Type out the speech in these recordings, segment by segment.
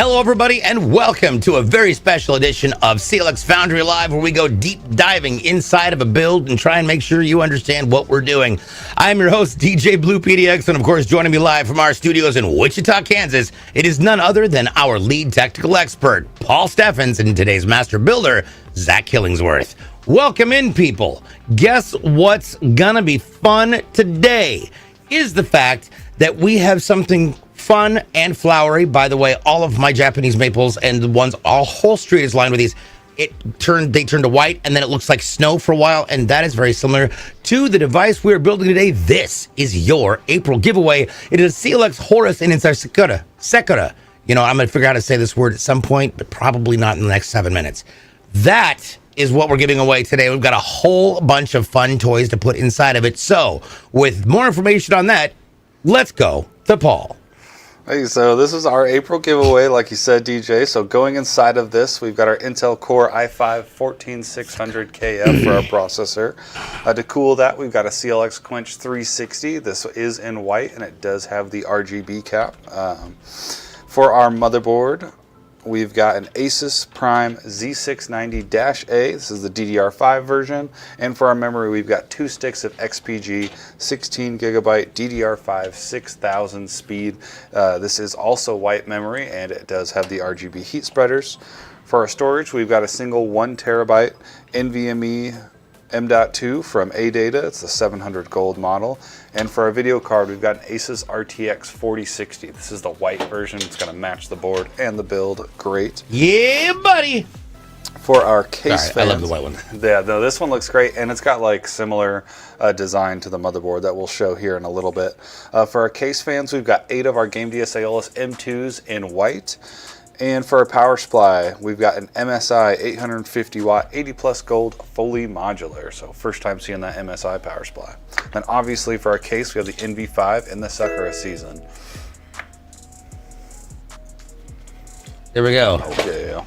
Hello, everybody, and welcome to a very special edition of CLX Foundry Live, where we go deep diving inside of a build and try and make sure you understand what we're doing. I'm your host, DJ Blue PDX, and of course, joining me live from our studios in Wichita, Kansas, it is none other than our lead technical expert, Paul Steffens, and today's master builder, Zach Killingsworth. Welcome in, people. Guess what's gonna be fun today is the fact that we have something fun and flowery. By the way, all of my Japanese maples and the ones, all whole street is lined with these. They turned to white, and then it looks like snow for a while, and that is very similar to the device we're building today. This is your April giveaway. It is CLX Horus, and it's our Sakura. You know, I'm gonna figure out how to say this word at some point, but probably not in the next 7 minutes. That is what we're giving away today. We've got a whole bunch of fun toys to put inside of it. So, with more information on that, let's go to Paul. Hey, so this is our April giveaway, like you said, DJ. So going inside of this, we've got our Intel Core i5-14600KF for our processor. To cool that, we've got a CLX Quench 360. This is in white, and it does have the RGB cap. For our motherboard, we've got an Asus Prime Z690-A. This is the DDR5 version. And for our memory, we've got 2 sticks of XPG 16 gigabyte DDR5 6000 speed. This is also white memory, and it does have the RGB heat spreaders. For our storage, we've got a single 1 terabyte NVMe M.2 from AData. It's the 700 gold model. And for our video card, we've got an Asus RTX 4060. This is the white version. It's going to match the board and the build great. Yeah, buddy. For our case fans, I love the white one. Yeah, no, this one looks great, and it's got like similar design to the motherboard that we'll show here in a little bit. For our case fans, we've got 8 of our GameDS Aeolus M2s in white. And for our power supply, we've got an MSI 850 watt 80 plus gold fully modular. So first time seeing that MSI power supply. And obviously for our case, we have the NV5 and the Sakura season. There we go. Okay.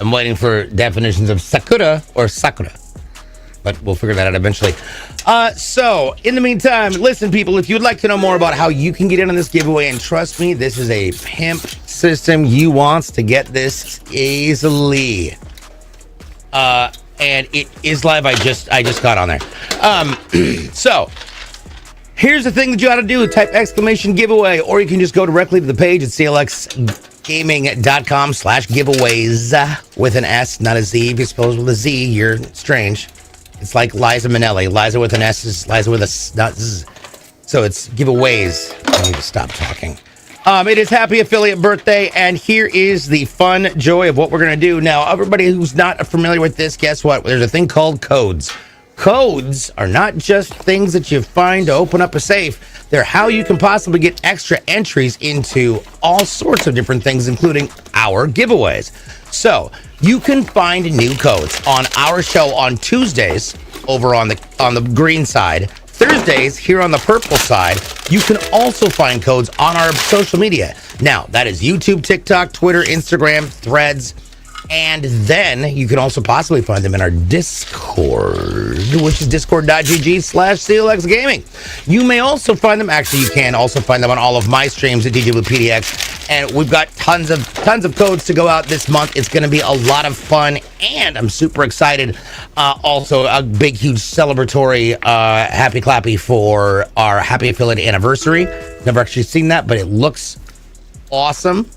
I'm waiting for definitions of Sakura or Sakura, but we'll figure that out eventually. So in the meantime, listen, people, if you'd like to know more about how you can get in on this giveaway, and trust me, this is a pimp system. You wants to get this easily. And it is live. I just got on there. So here's the thing that you ought to do. Type exclamation giveaway, or you can just go directly to the page at clxgaming.com/giveaways with an S, not a Z. If you suppose with a Z, you're strange. It's like Liza Minnelli. Liza with an S is Liza with a S, not Z. So it's giveaways. I need to stop talking. It is Happy Affiliate Birthday, and here is the fun joy of what we're going to do. Now, everybody who's not familiar with this, guess what? There's a thing called codes. Codes are not just things that you find to open up a safe. They're how you can possibly get extra entries into all sorts of different things, including our giveaways. So you can find new codes on our show on Tuesdays over on the green side, Thursdays here on the purple side. You can also find codes on our social media. Now, that is YouTube, TikTok, Twitter, Instagram, Threads, and then you can also possibly find them in our Discord, which is discord.gg/CLXgaming. You may also find them, actually you can also find them on all of my streams at DJ Blue PDX. And we've got tons of codes to go out this month. It's going to be a lot of fun, and I'm super excited. Also, a big, huge celebratory happy clappy for our Happy Affiliate anniversary. Never actually seen that, but it looks awesome,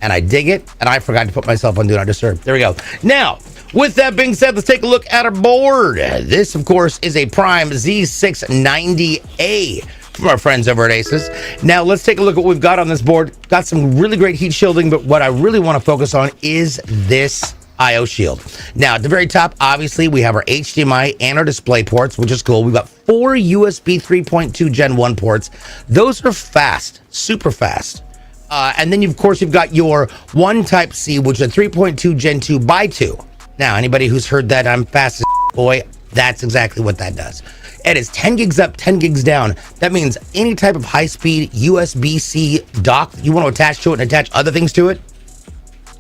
and I dig it. And I forgot to put myself on Do Not Disturb. There we go. Now, with that being said, let's take a look at our board. This, of course, is a Prime Z690A. From our friends over at Asus. Now let's take a look at what we've got on this board. Got some really great heat shielding, but what I really want to focus on is this IO shield. Now at the very top, obviously we have our HDMI and our display ports, which is cool. We've got 4 USB 3.2 Gen 1 ports. Those are fast, super fast. And then you've got your 1 Type C, which is a 3.2 Gen 2 by 2. Now anybody who's heard that I'm fast as boy, that's exactly what that does. It is 10 gigs up, 10 gigs down. That means any type of high-speed USB-C dock that you want to attach to it and attach other things to it,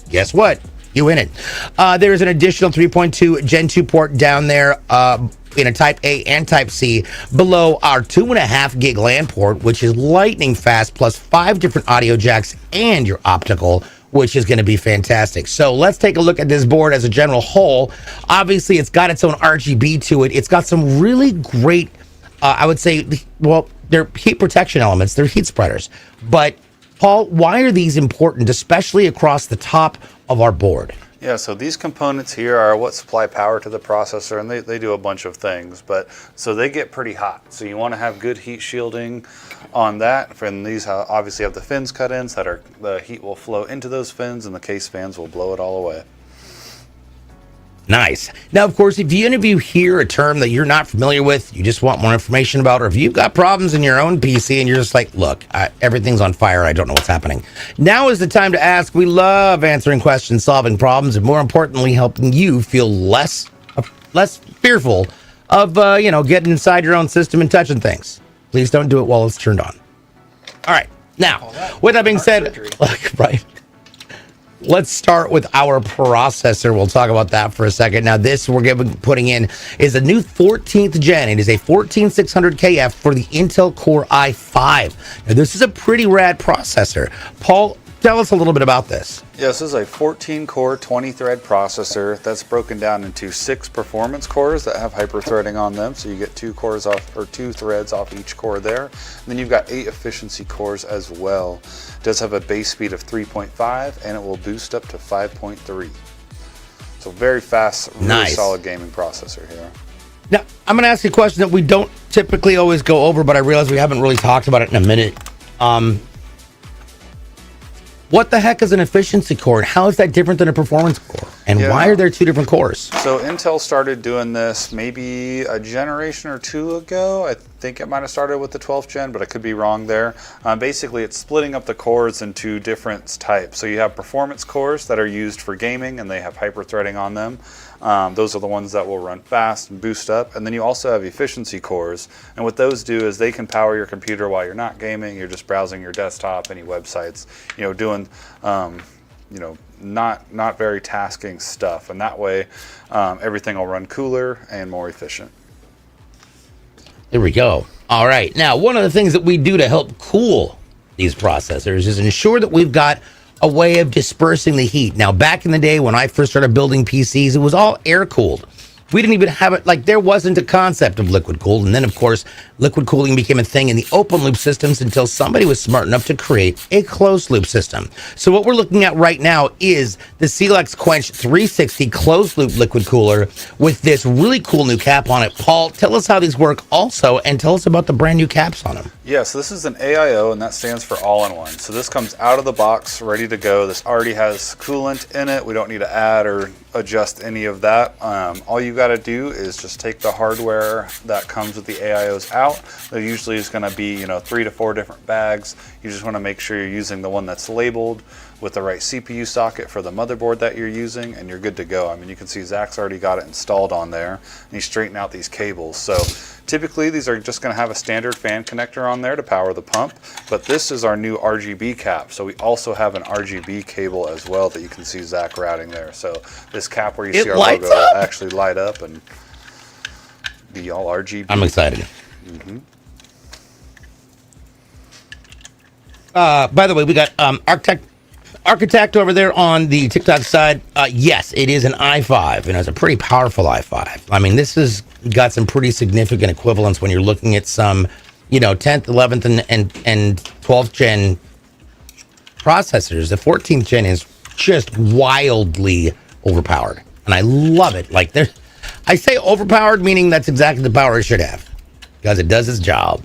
guess what? You in it. There is an additional 3.2 Gen 2 port down there in a Type A and Type C below our 2.5 gig LAN port, which is lightning fast, plus 5 different audio jacks and your optical which is going to be fantastic. So let's take a look at this board as a general whole. Obviously, it's got its own RGB to it. It's got some really great, I would say, well, they're heat protection elements. They're heat spreaders. But, Paul, why are these important, especially across the top of our board? Yeah, so these components here are what supply power to the processor, and they do a bunch of things, but so they get pretty hot. So you want to have good heat shielding on that. And these obviously have the fins cut in so that the heat will flow into those fins, and the case fans will blow it all away. Nice. Now, of course, if any of you hear a term that you're not familiar with, you just want more information about, or if you've got problems in your own PC and you're just like, look, everything's on fire, I don't know what's happening. Now is the time to ask. We love answering questions, solving problems, and more importantly, helping you feel less fearful of, getting inside your own system and touching things. Please don't do it while it's turned on. All right. Now, with that being said, right. Let's start with our processor. We'll talk about that for a second. Now, this we're putting in is a new 14th gen. It is a 14600KF for the Intel Core i5. Now, this is a pretty rad processor. Paul, tell us a little bit about this. Yeah, this is a 14-core, 20-thread processor that's broken down into 6 performance cores that have hyper-threading on them. So you get 2 threads off each core there. And then you've got 8 efficiency cores as well. It does have a base speed of 3.5, and it will boost up to 5.3. So very fast, really solid gaming processor here. Now, I'm going to ask you a question that we don't typically always go over, but I realize we haven't really talked about it in a minute. What the heck is an efficiency core, and how is that different than a performance core? And why are there 2 different cores? So Intel started doing this maybe a generation or 2 ago. I think it might have started with the 12th gen, but I could be wrong there. Basically, it's splitting up the cores into different types. So you have performance cores that are used for gaming, and they have hyper-threading on them. Those are the ones that will run fast and boost up. And then you also have efficiency cores. And what those do is they can power your computer while you're not gaming. You're just browsing your desktop, any websites, doing, not very tasking stuff. And that way, everything will run cooler and more efficient. There we go. All right. Now, one of the things that we do to help cool these processors is ensure that we've got a way of dispersing the heat. Now, back in the day when I first started building PCs, it was all air cooled. We didn't even have it, there wasn't a concept of liquid cooled. And then, of course, liquid cooling became a thing in the open loop systems until somebody was smart enough to create a closed loop system. So what we're looking at right now is the CLX Quench 360 closed loop liquid cooler with this really cool new cap on it. Paul, tell us how these work also, and tell us about the brand new caps on them. Yeah, so this is an AIO, and that stands for all-in-one. So this comes out of the box, ready to go. This already has coolant in it. We don't need to add or adjust any of that. All you got to do is just take the hardware that comes with the AIOs out. There usually is going to be 3 to 4 different bags. You just want to make sure you're using the one that's labeled with the right CPU socket for the motherboard that you're using, and you're good to go. I mean, you can see Zach's already got it installed on there, and he's straightening out these cables. So typically these are just going to have a standard fan connector on there to power the pump, but this is our new RGB cap. So we also have an RGB cable as well that you can see Zach routing there. So this cap where you see our logo will actually light up and be all RGB. I'm excited. Mm-hmm. By the way, we got Architect over there on the TikTok side. Yes, it is an i5, and it's a pretty powerful i5. I mean, this has got some pretty significant equivalence when you're looking at some, 10th, 11th, and 12th gen processors. The 14th gen is just wildly overpowered, and I love it. I say overpowered, meaning that's exactly the power it should have, because it does its job.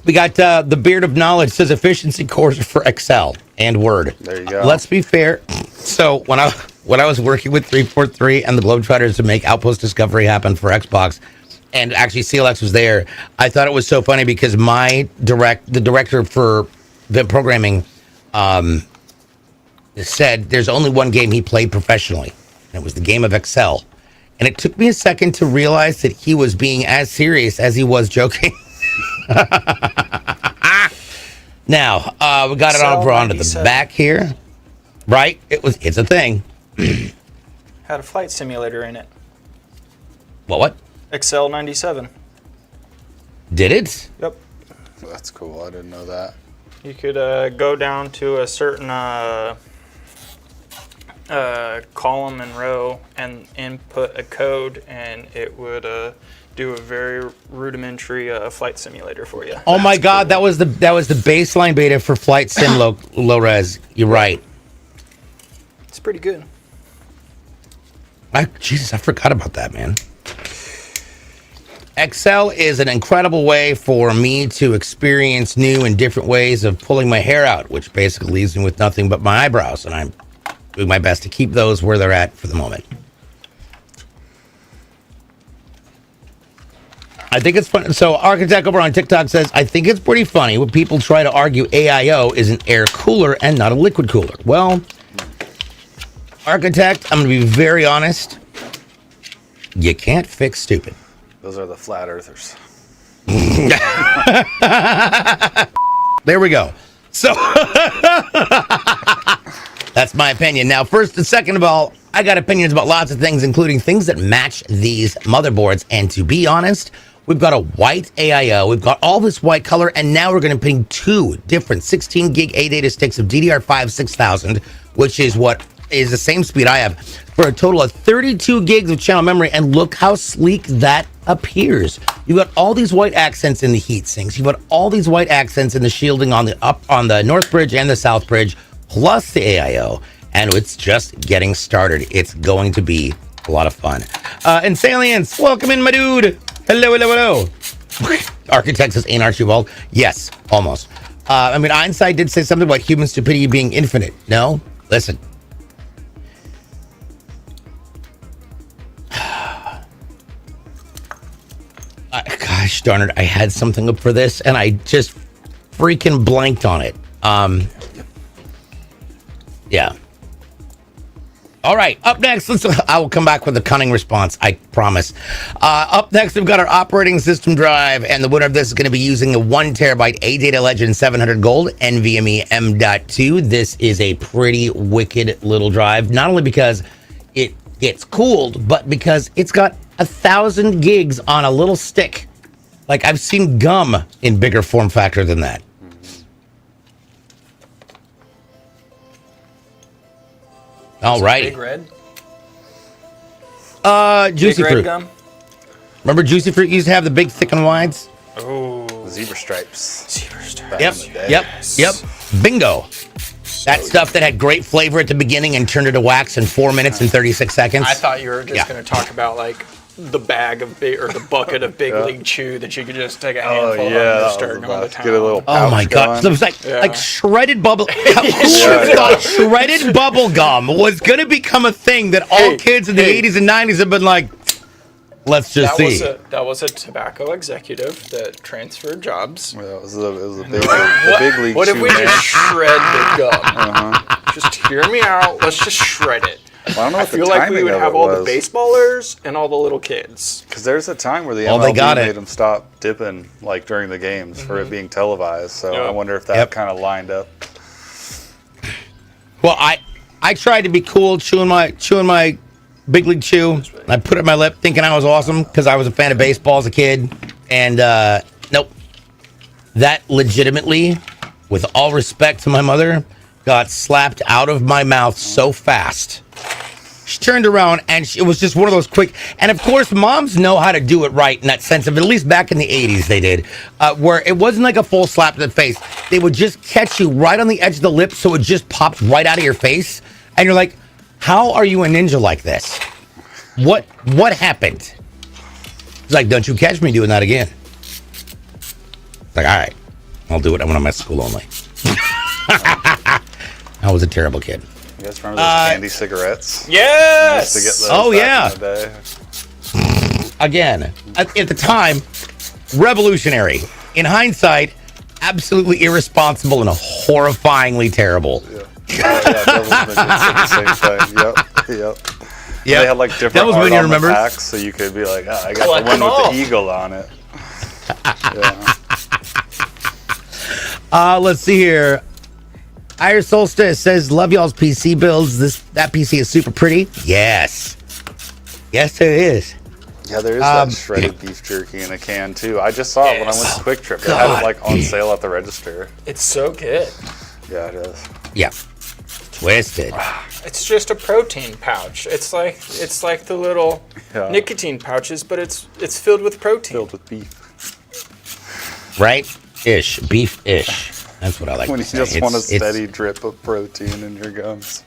We got the Beard of Knowledge says efficiency cores for Excel and Word. There you go. Let's be fair. So when I was working with 343 and the Globetrotters to make Outpost Discovery happen for Xbox, and actually CLX was there, I thought it was so funny because the director for the programming said there's only one game he played professionally, and it was the game of Excel. And it took me a second to realize that he was being as serious as he was joking. Now, we got it all brought onto the back here. Right? It's a thing. Had a flight simulator in it. What? Excel 97. Did it? Yep. That's cool. I didn't know that. You could go down to a certain column and row and input a code, and it would do a very rudimentary flight simulator for you. Oh my God, that was the baseline beta for Flight Sim low res. You're right. It's pretty good. Jesus, I forgot about that, man. Excel is an incredible way for me to experience new and different ways of pulling my hair out, which basically leaves me with nothing but my eyebrows, and I'm doing my best to keep those where they're at for the moment. I think it's fun. So Architect over on TikTok says, I think it's pretty funny when people try to argue AIO is an air cooler and not a liquid cooler. Well, Architect, I'm going to be very honest. You can't fix stupid. Those are the flat earthers. There we go. So that's my opinion. Now, first and second of all, I got opinions about lots of things, including things that match these motherboards. And to be honest, we've got a white AIO. We've got all this white color, and now we're going to ping two different 16 gig A data sticks of DDR5 6000, which is what is the same speed I have, for a total of 32 gigs of channel memory. And look how sleek that appears. You've got all these white accents in the heat sinks. You've got all these white accents in the shielding on the north bridge and the south bridge, plus the AIO. And it's just getting started. It's going to be a lot of fun. And Salients, welcome in, my dude. Hello, hello, hello. Architect says, ain't Archibald? Yes, almost. I mean, Einstein did say something about human stupidity being infinite. No? Listen. Gosh darn it, I had something up for this, and I just freaking blanked on it. Yeah. All right, up next, I will come back with a cunning response, I promise. Up next, we've got our operating system drive, and the winner of this is going to be using a 1 terabyte A-Data Legend 700 Gold NVMe M.2. This is a pretty wicked little drive, not only because it gets cooled, but because it's got 1,000 gigs on a little stick. Like, I've seen gum in bigger form factor than that. All right. Big red. Juicy Big red fruit. gum. Remember Juicy Fruit used to have the big thick and wides? Oh, Zebra stripes. zebra stripes. Back Yep, in the day. yep. Bingo. That stuff that had great flavor at the beginning and turned into wax in 4 minutes and 36 seconds. I thought you were just Yeah. going to talk about like the bag of big or the bucket of Big League Chew that you could just take a handful of and just start going to town. Get a little Oh my pouch God! going. It was like shredded bubble. Who would have Yeah. thought shredded bubble gum was going to become a thing that all kids in the 80s and 90s have been like, let's just see. That was a tobacco executive that transferred jobs. Yeah, it was the big league. What if we chew, man. just shred the gum? Just hear me out. Let's just shred it. Well, I don't know I what the feel like we timing would of have it all was. the baseballers and all the little kids. Because there's a time where the Oh, they MLB got it. made them stop dipping like during the games for it being televised. So Yep. I wonder if that Yep. kind of lined up. Well, I tried to be cool, chewing my Big League Chew. And I put it in my lip, thinking I was awesome because I was a fan of baseball as a kid. And nope, that legitimately, with all respect to my mother, got slapped out of my mouth so fast. She turned around and it was just one of those quick. And of course, moms know how to do it right in that sense of, at least back in the 80s, they did, where it wasn't like a full slap to the face. They would just catch you right on the edge of the lip so it just popped right out of your face. And you're like, how are you a ninja like this? What happened? It's like, don't you catch me doing that again. It's like, all right, I'll do it when I'm at school only. I was a terrible kid. You guys remember those candy cigarettes? Yes. We used to get those Oh, back yeah. in the day. Again, at the time, revolutionary. In hindsight, absolutely irresponsible and horrifyingly terrible. Yeah. Devil's Midgets did the same thing. Yep. Yeah, They had like different Devil's art Minion, on remember? the packs, so you could be like, I got Collect the one them all. with the eagle on it. Yeah. Let's see here. Irish Solstice says, love y'all's PC builds. That PC is super pretty. Yes, it is. Yeah, there is that shredded beef jerky in a can too. I just saw it when I went to Quick Trip. They had it like on sale at the register. It's so good. Yeah, it is. Yeah. Twisted. It's just a protein pouch. It's like the little nicotine pouches, but it's filled with protein. Filled with beef. Right? Ish. Beef-ish. That's what I like When to you say. just want a steady drip of protein in your gums.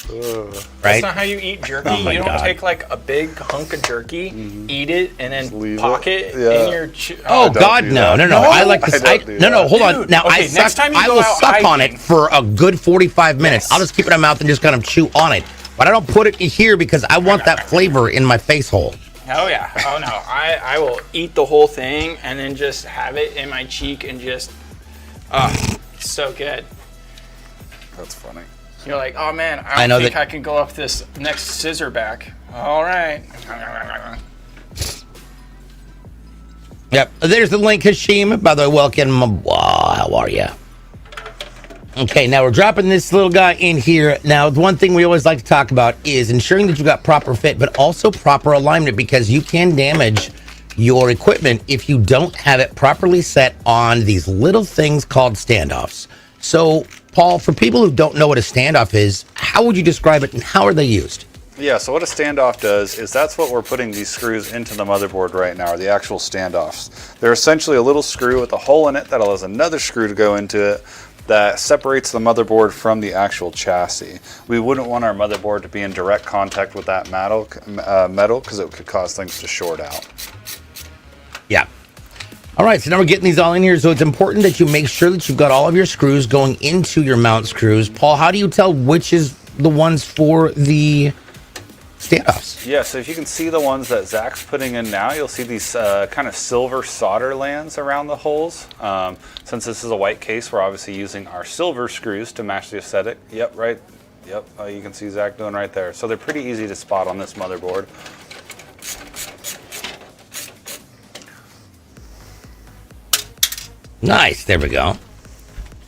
Ugh. Right? That's not how you eat jerky. Oh my you don't God. take like a big hunk of jerky, eat it, and then leave pocket it. Yeah. in your. Oh don't God, do no. that. I like to. I don't do No, that. hold on. Dude, Now okay, next time you I go will out suck on hiking- it for a good 45 minutes. Yes. I'll just keep it in my mouth and just kind of chew on it. But I don't put it in here because I want that flavor in my face hole. Oh yeah. Oh no. I will eat the whole thing and then just have it in my cheek and just. So good. That's funny. You're like, oh man, I know don't think that- I can go up this next scissor back. All right. Yep. There's the link, Hashim. By the way, welcome. Wow, how are you? Okay, now we're dropping this little guy in here. Now, the one thing we always like to talk about is ensuring that you've got proper fit, but also proper alignment, because you can damage your equipment if you don't have it properly set on these little things called standoffs. So, Paul, for people who don't know what a standoff is, how would you describe it and how are they used? Yeah, so what a standoff does is that's what we're putting these screws into the motherboard right now, are the actual standoffs. They're essentially a little screw with a hole in it that allows another screw to go into it that separates the motherboard from the actual chassis. We wouldn't want our motherboard to be in direct contact with that metal because it could cause things to short out. Yeah. All right, so now we're getting these all in here. So it's important that you make sure that you've got all of your screws going into your mount screws. Paul, how do you tell which is the ones for the standoffs? Yeah, so if you can see the ones that Zach's putting in now, you'll see these kind of silver solder lands around the holes. Since this is a white case, we're obviously using our silver screws to match the aesthetic. Yep, right. Yep, you can see Zach doing right there. So they're pretty easy to spot on this motherboard. Nice, there we go.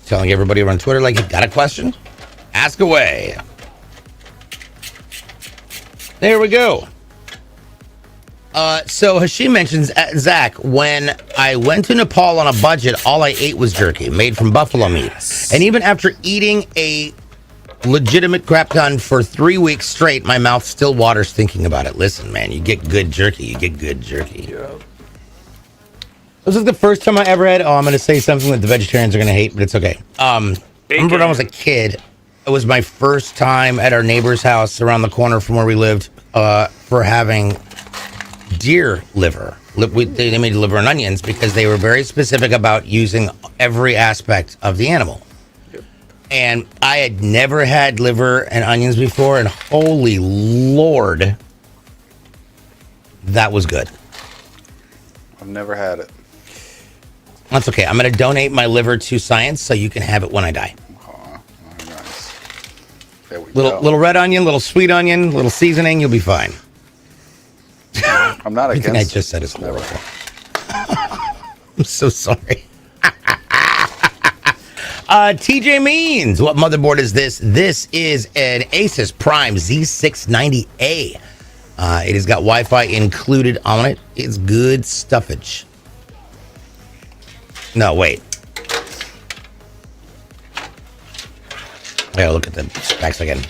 Telling everybody over on Twitter, like, you got a question? Ask away. There we go. So Hashim mentions, Zach, when I went to Nepal on a budget, all I ate was jerky made from buffalo meat. And even after eating a legitimate crap ton for 3 weeks straight, my mouth still waters thinking about it. Listen, man, you get good jerky. You get good jerky. Yep. This is the first time I ever had. Oh, I'm going to say something that the vegetarians are going to hate, but it's okay. I remember when I was a kid. It was my first time at our neighbor's house around the corner from where we lived for having deer liver. They made liver and onions because they were very specific about using every aspect of the animal. Yep. And I had never had liver and onions before, and holy Lord, that was good. I've never had it. That's okay. I'm going to donate my liver to science so you can have it when I die. Oh, nice. There we go. Little red onion, little sweet onion, little seasoning, you'll be fine. I'm not Everything against I just said is horrible. I'm so sorry. TJ Means, what motherboard is this? This is an Asus Prime Z690A. It has got Wi-Fi included on it. It's good stuffage. No, wait. I gotta look at the specs again.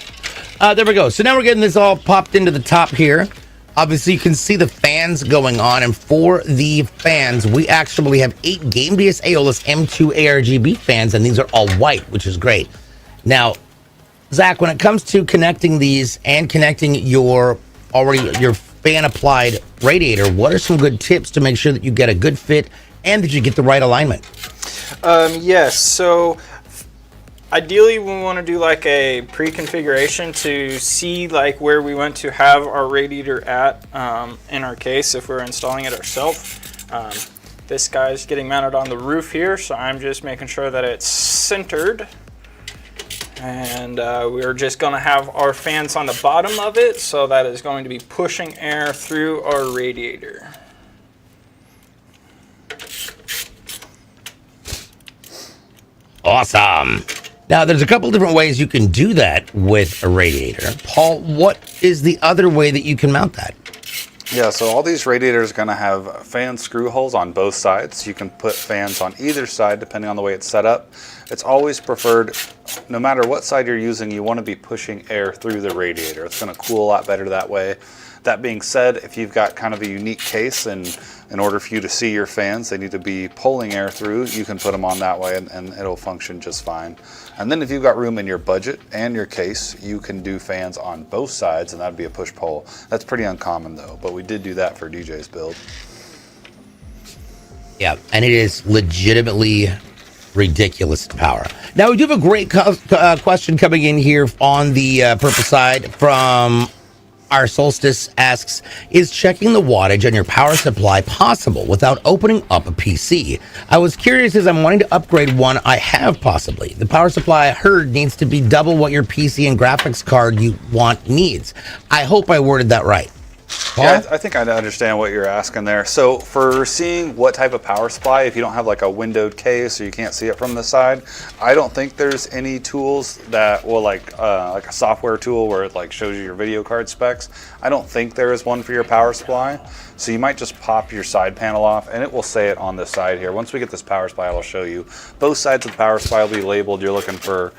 There we go. So now we're getting this all popped into the top here. Obviously, you can see the fans going on. And for the fans, we actually have 8 Game DS Aeolus M2 ARGB fans, and these are all white, which is great. Now, Zach, when it comes to connecting these and connecting your fan-applied radiator, what are some good tips to make sure that you get a good fit and that you get the right alignment? Yes, so ideally we want to do like a pre-configuration to see like where we want to have our radiator at in our case if we're installing it ourselves. This guy's getting mounted on the roof here, so I'm just making sure that it's centered. And we're just going to have our fans on the bottom of it, so that is going to be pushing air through our radiator. Awesome. Now, there's a couple different ways you can do that with a radiator. Paul, what is the other way that you can mount that? Yeah, so all these radiators are going to have fan screw holes on both sides. You can put fans on either side depending on the way it's set up. It's always preferred, no matter what side you're using, you want to be pushing air through the radiator. It's going to cool a lot better that way. That being said, if you've got kind of a unique case and in order for you to see your fans, they need to be pulling air through, you can put them on that way and it'll function just fine. And then if you've got room in your budget and your case, you can do fans on both sides and that'd be a push-pull. That's pretty uncommon though, but we did do that for DJ's build. Yeah, and it is legitimately ridiculous power. Now, we do have a great question coming in here on the purple side from our Solstice. Asks, is checking the wattage on your power supply possible without opening up a PC? I was curious as I'm wanting to upgrade one I have possibly. The power supply I heard needs to be double what your PC and graphics card you want needs. I hope I worded that right. Paul? Yeah, I think I understand what you're asking there. So for seeing what type of power supply, if you don't have like a windowed case or you can't see it from the side, I don't think there's any tools that will like a software tool where it like shows you your video card specs. I don't think there is one for your power supply. So you might just pop your side panel off and it will say it on this side here. Once we get this power supply, I'll show you. Both sides of the power supply will be labeled. You're looking for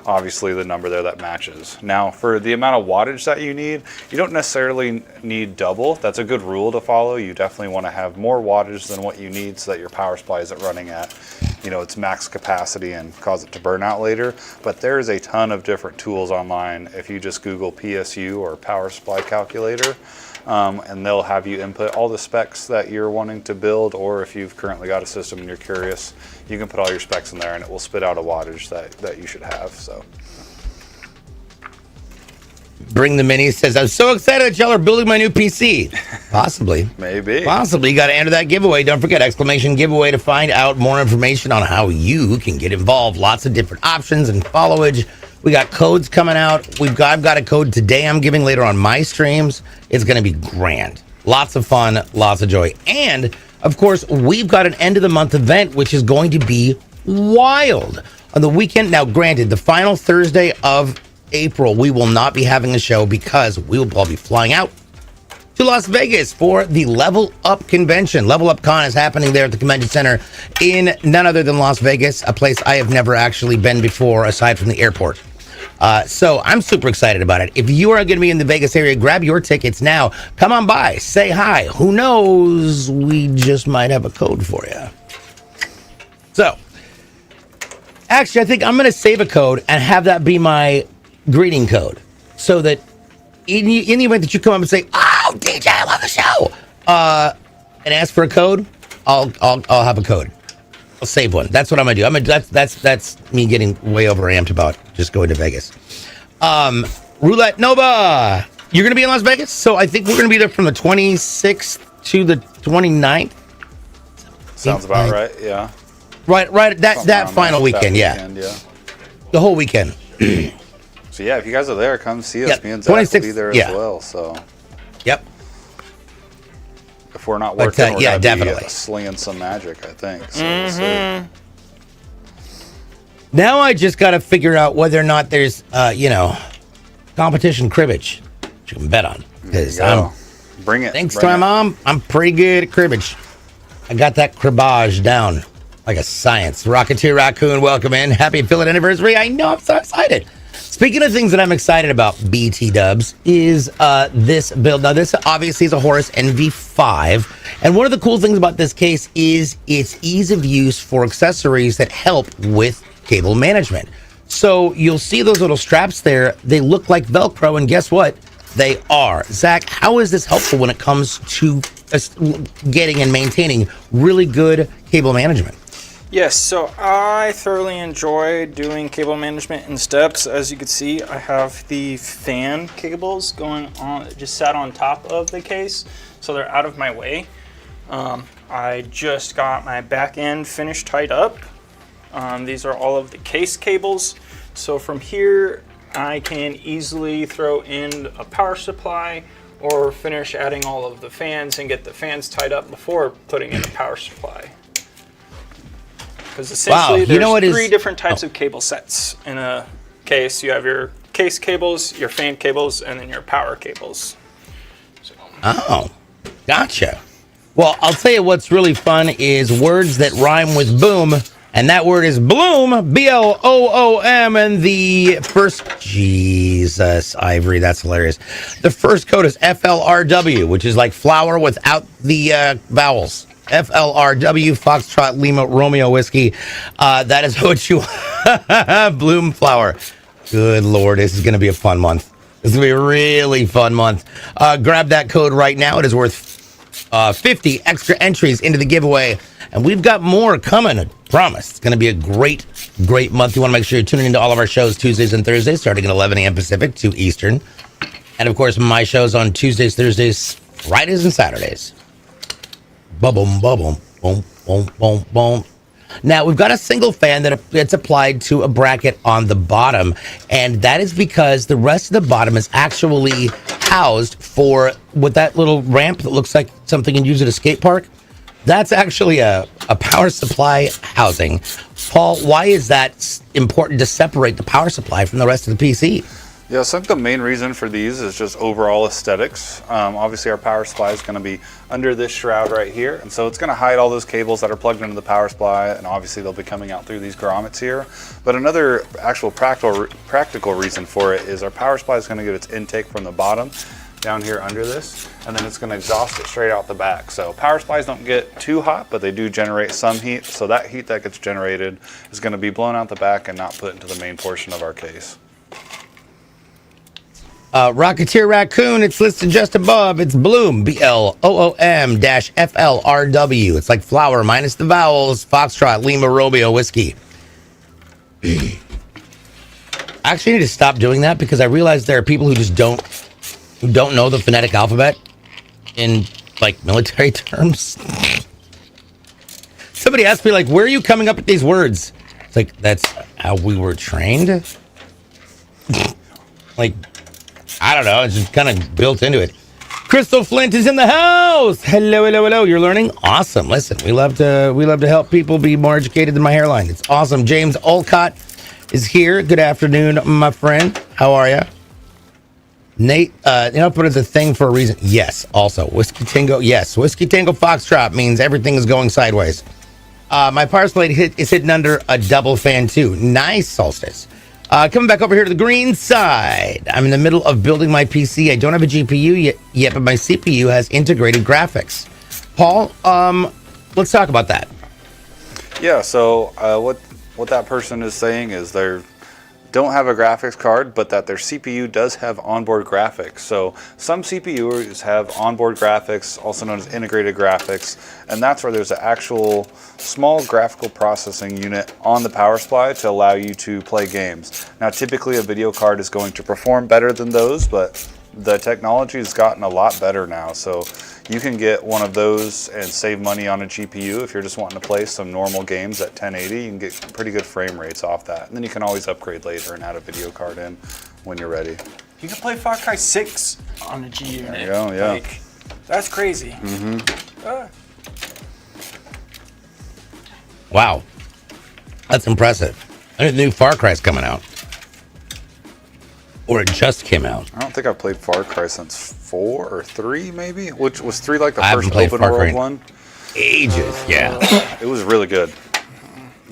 obviously the number there that matches. Now for the amount of wattage that you need, you don't necessarily need double. That's a good rule to follow. You definitely want to have more wattage than what you need so that your power supply isn't running at, you know, its max capacity and cause it to burn out later. But there's a ton of different tools online. If you just Google PSU or power supply calculator, and they'll have you input all the specs that you're wanting to build, or if you've currently got a system and you're curious, you can put all your specs in there and it will spit out a wattage that you should have. So Bring the Mini says, I'm so excited that y'all are building my new PC. Possibly. maybe. Possibly. You got to enter that giveaway. Don't forget, exclamation giveaway to find out more information on how you can get involved. Lots of different options and followage. We got codes coming out. I've got a code today I'm giving later on my streams. It's going to be grand. Lots of fun, lots of joy. And, of course, we've got an end of the month event, which is going to be wild. On the weekend, now granted, the final Thursday of April, we will not be having a show because we will all be flying out to Las Vegas for the Level Up convention. Level Up Con is happening there at the convention center in none other than Las Vegas, a place I have never actually been before aside from the airport. So I'm super excited about it. If you are going to be in the Vegas area, grab your tickets now. Come on by, say hi. Who knows? We just might have a code for you. So, actually, I think I'm going to save a code and have that be my greeting code, so that in the event that you come up and say, "Oh, DJ, I love the show," and ask for a code, I'll have a code. I'll save one. That's what I'm gonna do. That's me getting way overamped about just going to Vegas. Roulette Nova, you're gonna be in Las Vegas, so I think we're gonna be there from the 26th to the 29th. Sounds about right. Yeah. Right. That final weekend. Yeah. The whole weekend. So yeah, if you guys are there, come see us. Yep. Me and Zach will be there as yeah. well. So. Yep. If we're not working, we're yeah, gonna definitely be slinging some magic, I think. So we'll see. Now I just got to figure out whether or not there's, competition cribbage you can bet on. Because Bring it. Thanks to my mom, I'm pretty good at cribbage. I got that cribbage down like a science. Rocketeer Raccoon, welcome in. Happy affiliate anniversary. I know, I'm so excited. Speaking of things that I'm excited about, BT Dubs, is this build. Now, this obviously is a Horus NV5. And one of the cool things about this case is its ease of use for accessories that help with cable management. So you'll see those little straps there. They look like Velcro, and guess what? They are. Zach, how is this helpful when it comes to getting and maintaining really good cable management? Yes, so I thoroughly enjoy doing cable management in steps. As you can see, I have the fan cables going on, just sat on top of the case, so they're out of my way. I just got my back end finished tied up. These are all of the case cables. So from here, I can easily throw in a power supply or finish adding all of the fans and get the fans tied up before putting in a power supply. Because essentially there's three different types of cable sets in a case. You have your case cables, your fan cables, and then your power cables. So. Oh. Gotcha. Well, I'll tell you what's really fun is words that rhyme with boom, and that word is bloom, B-L-O-O-M, and the first, Jesus, Ivory, that's hilarious. The first code is FLRW, which is like flower without the vowels. FLRW, Foxtrot, Lima, Romeo, Whiskey. That is what you bloom flower. Good Lord, this is going to be a fun month. This is going to be a really fun month. Grab that code right now. It is worth 50 extra entries into the giveaway. And we've got more coming, I promise. It's going to be a great, great month. You want to make sure you're tuning into all of our shows Tuesdays and Thursdays, starting at 11 a.m. Pacific, 2 Eastern. And, of course, my shows on Tuesdays, Thursdays, Fridays, and Saturdays. Boom, boom, boom, boom, boom, boom. Now, we've got a single fan that's applied to a bracket on the bottom, and that is because the rest of the bottom is actually housed for with that little ramp that looks like something you use at a skate park. That's actually a power supply housing. Paul, why is that important to separate the power supply from the rest of the PC? Yeah, so I think the main reason for these is just overall aesthetics. Obviously, our power supply is going to be under this shroud right here, and so it's going to hide all those cables that are plugged into the power supply, and obviously they'll be coming out through these grommets here. But another actual practical reason for it is our power supply is going to get its intake from the bottom down here under this, and then it's going to exhaust it straight out the back. So power supplies don't get too hot, but they do generate some heat. So that heat that gets generated is going to be blown out the back and not put into the main portion of our case. Rocketeer Raccoon, it's listed just above. It's Bloom, BLOOM-FLRW. It's like flower minus the vowels. Foxtrot, Lima, Romeo, Whiskey. I actually need to stop doing that because I realize there are people who just don't know the phonetic alphabet in like military terms. Somebody asked me like, where are you coming up with these words? It's like, that's how we were trained. Like, I don't know. It's just kind of built into it. Crystal Flint is in the house. Hello, hello, hello. You're learning? Awesome. Listen, we love to help people be more educated than my hairline. It's awesome. James Olcott is here. Good afternoon, my friend. How are you? Nate, but it's a thing for a reason. Yes. Also, Whiskey Tango. Yes, Whiskey Tango Foxtrot means everything is going sideways. My power plate is hidden under a double fan too. Nice, Solstice. Coming back over here to the green side. I'm in the middle of building my PC. I don't have a GPU yet, but my CPU has integrated graphics. Paul, let's talk about that. Yeah, so what that person is saying is they don't have a graphics card, but that their CPU does have onboard graphics. So some CPUs have onboard graphics, also known as integrated graphics, and that's where there's an actual small graphical processing unit on the power supply to allow you to play games. Now, typically a video card is going to perform better than those, but the technology has gotten a lot better now. So you can get one of those and save money on a GPU. If you're just wanting to play some normal games at 1080, you can get pretty good frame rates off that. And then you can always upgrade later and add a video card in when you're ready. You can play Far Cry 6 on a G unit. There you go, yeah. Like, that's crazy. Wow. That's impressive. I think the new Far Cry's coming out. Or it just came out. I don't think I've played Far Cry since 4 or 3 maybe, which was 3 like the I first haven't played open Far Cry world in one. Ages, yeah. It was really good.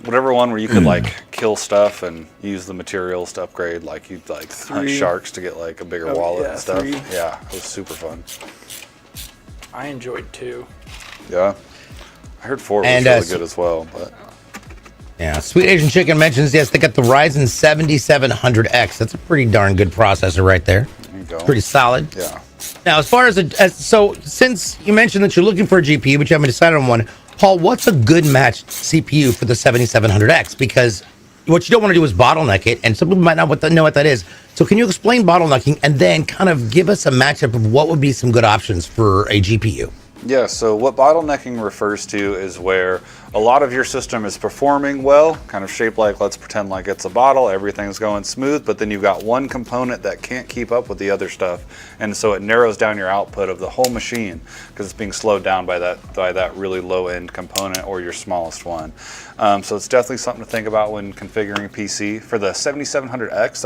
Whatever one where you could like kill stuff and use the materials to upgrade, like you'd like hunt sharks to get like a bigger wallet and stuff. 3. Yeah, it was super fun. I enjoyed 2. Yeah, I heard 4 was really good as well, but. Yeah, Sweet Asian Chicken mentions, yes, they got the Ryzen 7700X. That's a pretty darn good processor right there. There you go. Pretty solid. Yeah. Now, as far as so since you mentioned that you're looking for a GPU, but you haven't decided on one, Paul, what's a good matched CPU for the 7700X? Because what you don't want to do is bottleneck it, and some people might not know what that is. So can you explain bottlenecking and then kind of give us a matchup of what would be some good options for a GPU? Yeah, so what bottlenecking refers to is where a lot of your system is performing well, kind of shaped like, let's pretend like it's a bottle, everything's going smooth, but then you've got one component that can't keep up with the other stuff, and so it narrows down your output of the whole machine because it's being slowed down by that really low-end component or your smallest one. So it's definitely something to think about when configuring a PC. For the 7700X,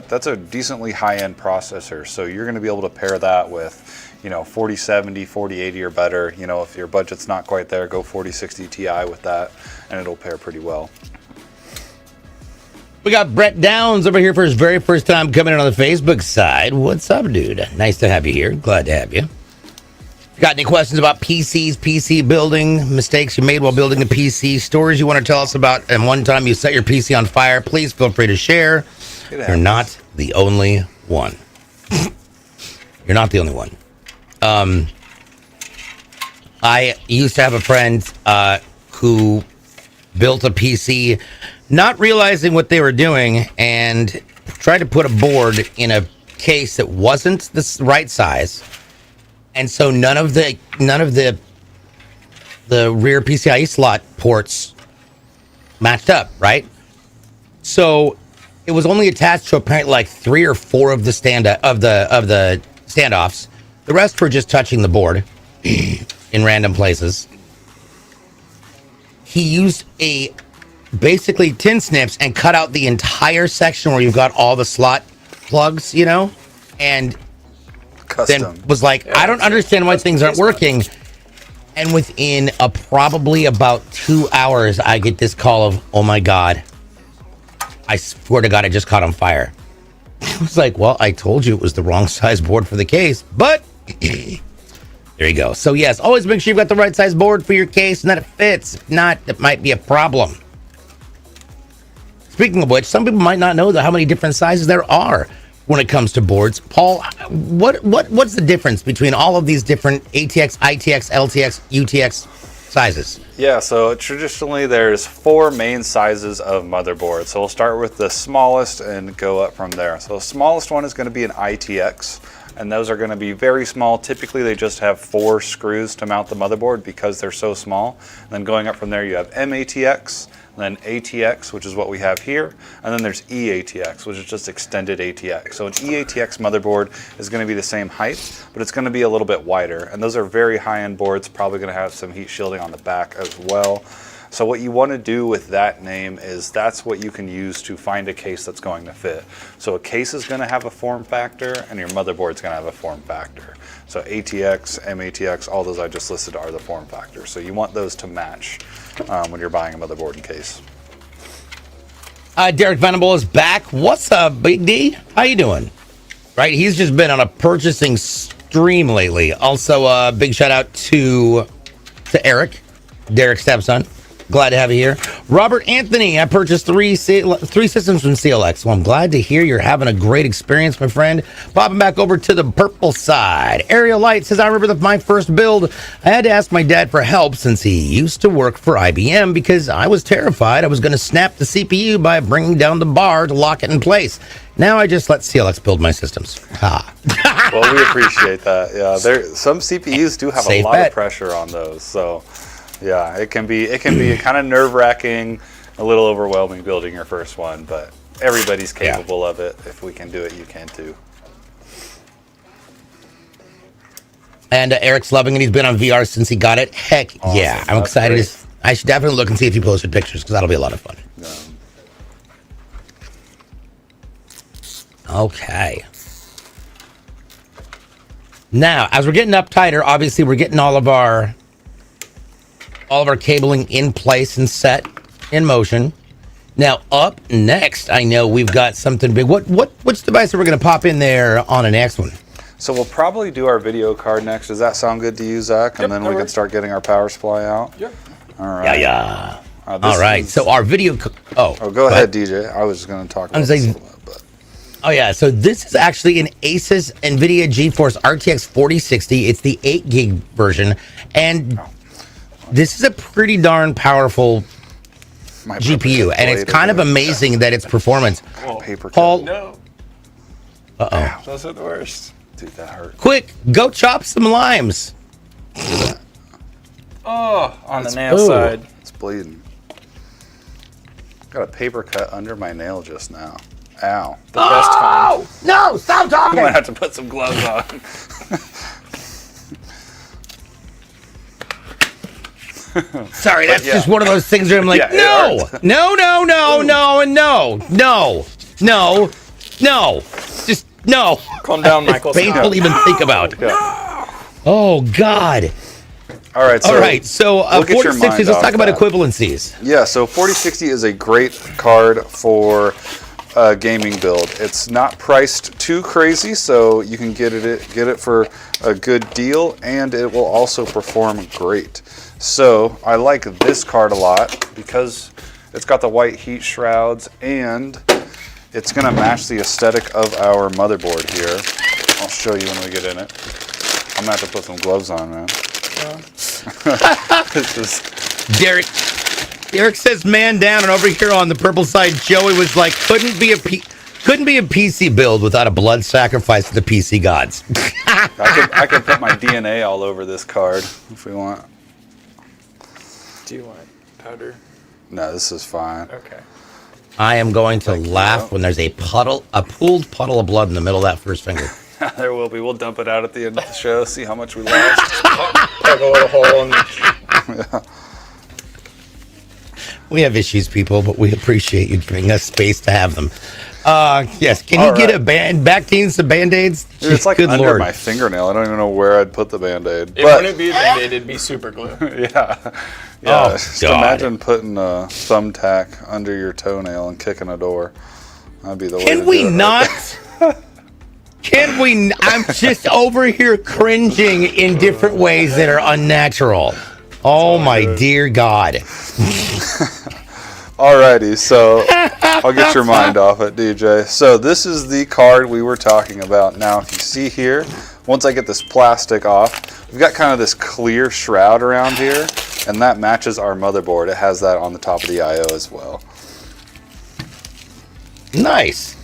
that's a decently high-end processor, so you're going to be able to pair that with 4070, 4080 or better. If your budget's not quite there, go 4060 Ti with that, and it'll pair pretty well. We got Brett Downs over here for his very first time coming in on the Facebook side. What's up, dude? Nice to have you here. Glad to have you. Got any questions about PCs, PC building, mistakes you made while building a PC, stories you want to tell us about, and one time you set your PC on fire, please feel free to share. You're not the only one. You're not the only one. I used to have a friend who built a PC, not realizing what they were doing, and tried to put a board in a case that wasn't the right size, and so none of the rear PCIe slot ports matched up, right? So it was only attached to apparently like 3 or 4 of the standoffs. The rest were just touching the board in random places. He used basically tin snips and cut out the entire section where you've got all the slot plugs, and Custom. then was like, I don't understand why things aren't working. And within probably about 2 hours, I get this call of, oh my God, I swear to God, I just caught on fire. I was like, well, I told you it was the wrong size board for the case, but there you go. So yes, always make sure you've got the right size board for your case and that it fits. If not, it might be a problem. Speaking of which, some people might not know how many different sizes there are when it comes to boards. Paul, what's the difference between all of these different ATX, ITX, LTX, UTX sizes? Yeah, so traditionally there's 4 main sizes of motherboard. So we'll start with the smallest and go up from there. So the smallest one is going to be an ITX, and those are going to be very small. Typically they just have 4 screws to mount the motherboard because they're so small. And then going up from there you have MATX, then ATX, which is what we have here, and then there's EATX, which is just extended ATX. So an EATX motherboard is going to be the same height, but it's going to be a little bit wider, and those are very high-end boards, probably going to have some heat shielding on the back as well. So what you want to do with that name is that's what you can use to find a case that's going to fit. So a case is going to have a form factor, and your motherboard's going to have a form factor. So ATX, MATX, all those I just listed are the form factors. So you want those to match when you're buying a motherboard and case. Derek Venable is back. What's up, Big D? How you doing? Right, he's just been on a purchasing stream lately. Also, big shout out to Eric, Derek's stepson. Glad to have you here. Robert Anthony, I purchased three systems from CLX. Well, I'm glad to hear you're having a great experience, my friend. Popping back over to the purple side. Ariel Light says, I remember my first build. I had to ask my dad for help since he used to work for IBM because I was terrified I was going to snap the CPU by bringing down the bar to lock it in place. Now I just let CLX build my systems. Well, we appreciate that. Yeah, some CPUs do have a lot of pressure on those, so yeah, it can be kind of nerve-wracking, a little overwhelming building your first one, but everybody's capable of it. If we can do it, you can too. And Eric's loving it. He's been on VR since he got it. Heck awesome. Yeah, I'm excited. Great. I should definitely look and see if he posted pictures because that'll be a lot of fun. Okay. Now, as we're getting up tighter, obviously we're getting all of our cabling in place and set in motion. Now, up next, I know we've got something big. Which device are we going to pop in there on the next one? So we'll probably do our video card next. Does that sound good to you, Zach? And then we can start getting our power supply out. Yep. All right. Yeah. All right. So our video. Go ahead, DJ. I was just going to talk about this a little bit. Oh, yeah. So this is actually an Asus NVIDIA GeForce RTX 4060. It's the 8 gig version. And this is a pretty darn powerful GPU. And it's kind of amazing that its performance. Paul. No. Uh-oh. Those are the worst. Dude, that hurt. Quick, go chop some limes. Oh, on the nail side. It's bleeding. Got a paper cut under my nail just now. Ow. The best time. No, stop talking. I'm going to have to put some gloves on. Sorry, that's just one of those things where I'm like, no. Just no. Calm down, Michael. It's painful to even think about. Yeah. Oh, God. All right. So All right. So we'll get your 4060s, mind let's off talk about that. equivalencies. Yeah, so 4060 is a great card for a gaming build. It's not priced too crazy, so you can get it for a good deal, and it will also perform great. So I like this card a lot because it's got the white heat shrouds, and it's going to match the aesthetic of our motherboard here. I'll show you when we get in it. I'm going to have to put some gloves on, man. This is... Derek says man down, and over here on the purple side, Joey was like, couldn't be a PC build without a blood sacrifice to the PC gods. I could put my DNA all over this card if we want. Do you want powder? No, this is fine. Okay. I am going to laugh when there's a pooled puddle of blood in the middle of that first finger. There will be. We'll dump it out at the end of the show, see how much we lost. Plug a little hole in the... We have issues, people, but we appreciate you giving us space to have them. Yes, can you get a back teens some Band-Aids? Dude, it's like Good under Lord. my fingernail. I don't even know where I'd put the Band-Aid. It wouldn't be a Band-Aid, it'd be super glue. Yeah. Oh, just God. imagine putting a thumbtack under your toenail and kicking a door. That'd be the way to Can we do it not? right Can we? I'm just over here cringing in different ways that are unnatural. Oh my dear God. Alrighty, so I'll get your mind off it, DJ. So this is the card we were talking about. Now, if you see here, once I get this plastic off, we've got kind of this clear shroud around here, and that matches our motherboard. It has that on the top of the I/O as well. Nice.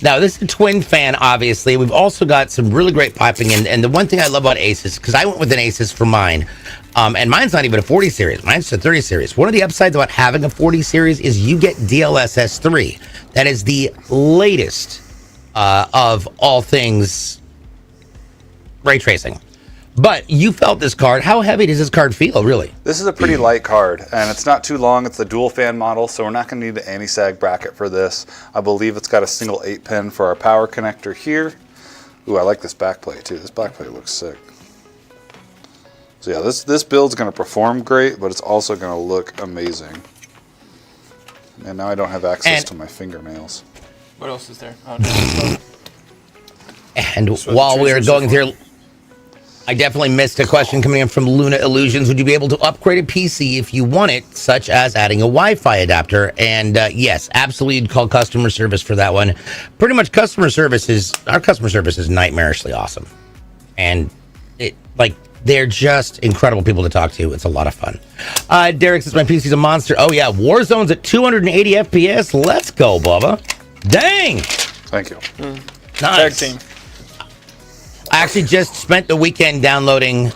Now, this is a twin fan, obviously. We've also got some really great piping. And the one thing I love about Asus, because I went with an Asus for mine, and mine's not even a 40 series. Mine's a 30 series. One of the upsides about having a 40 series is you get DLSS 3. That is the latest of all things ray tracing. But you felt this card. How heavy does this card feel, really? This is a pretty light card, and it's not too long. It's the dual fan model, so we're not going to need an anti-sag bracket for this. I believe it's got a single 8-pin for our power connector here. Ooh, I like this backplate too. This backplate looks sick. So yeah, this build's going to perform great, but it's also going to look amazing. And now I don't have access to my fingernails. What else is there? Oh, no. And while we're going through... I definitely missed a question coming in from Luna Illusions. Would you be able to upgrade a PC if you want it, such as adding a Wi-Fi adapter? And yes, absolutely, you'd call customer service for that one. Pretty much our customer service is nightmarishly awesome. And they're just incredible people to talk to. It's a lot of fun. Derek says my PC's a monster. Oh yeah, Warzone's at 280 FPS. Let's go, Bubba. Dang. Thank you. Nice. Tag team. I actually just spent the weekend downloading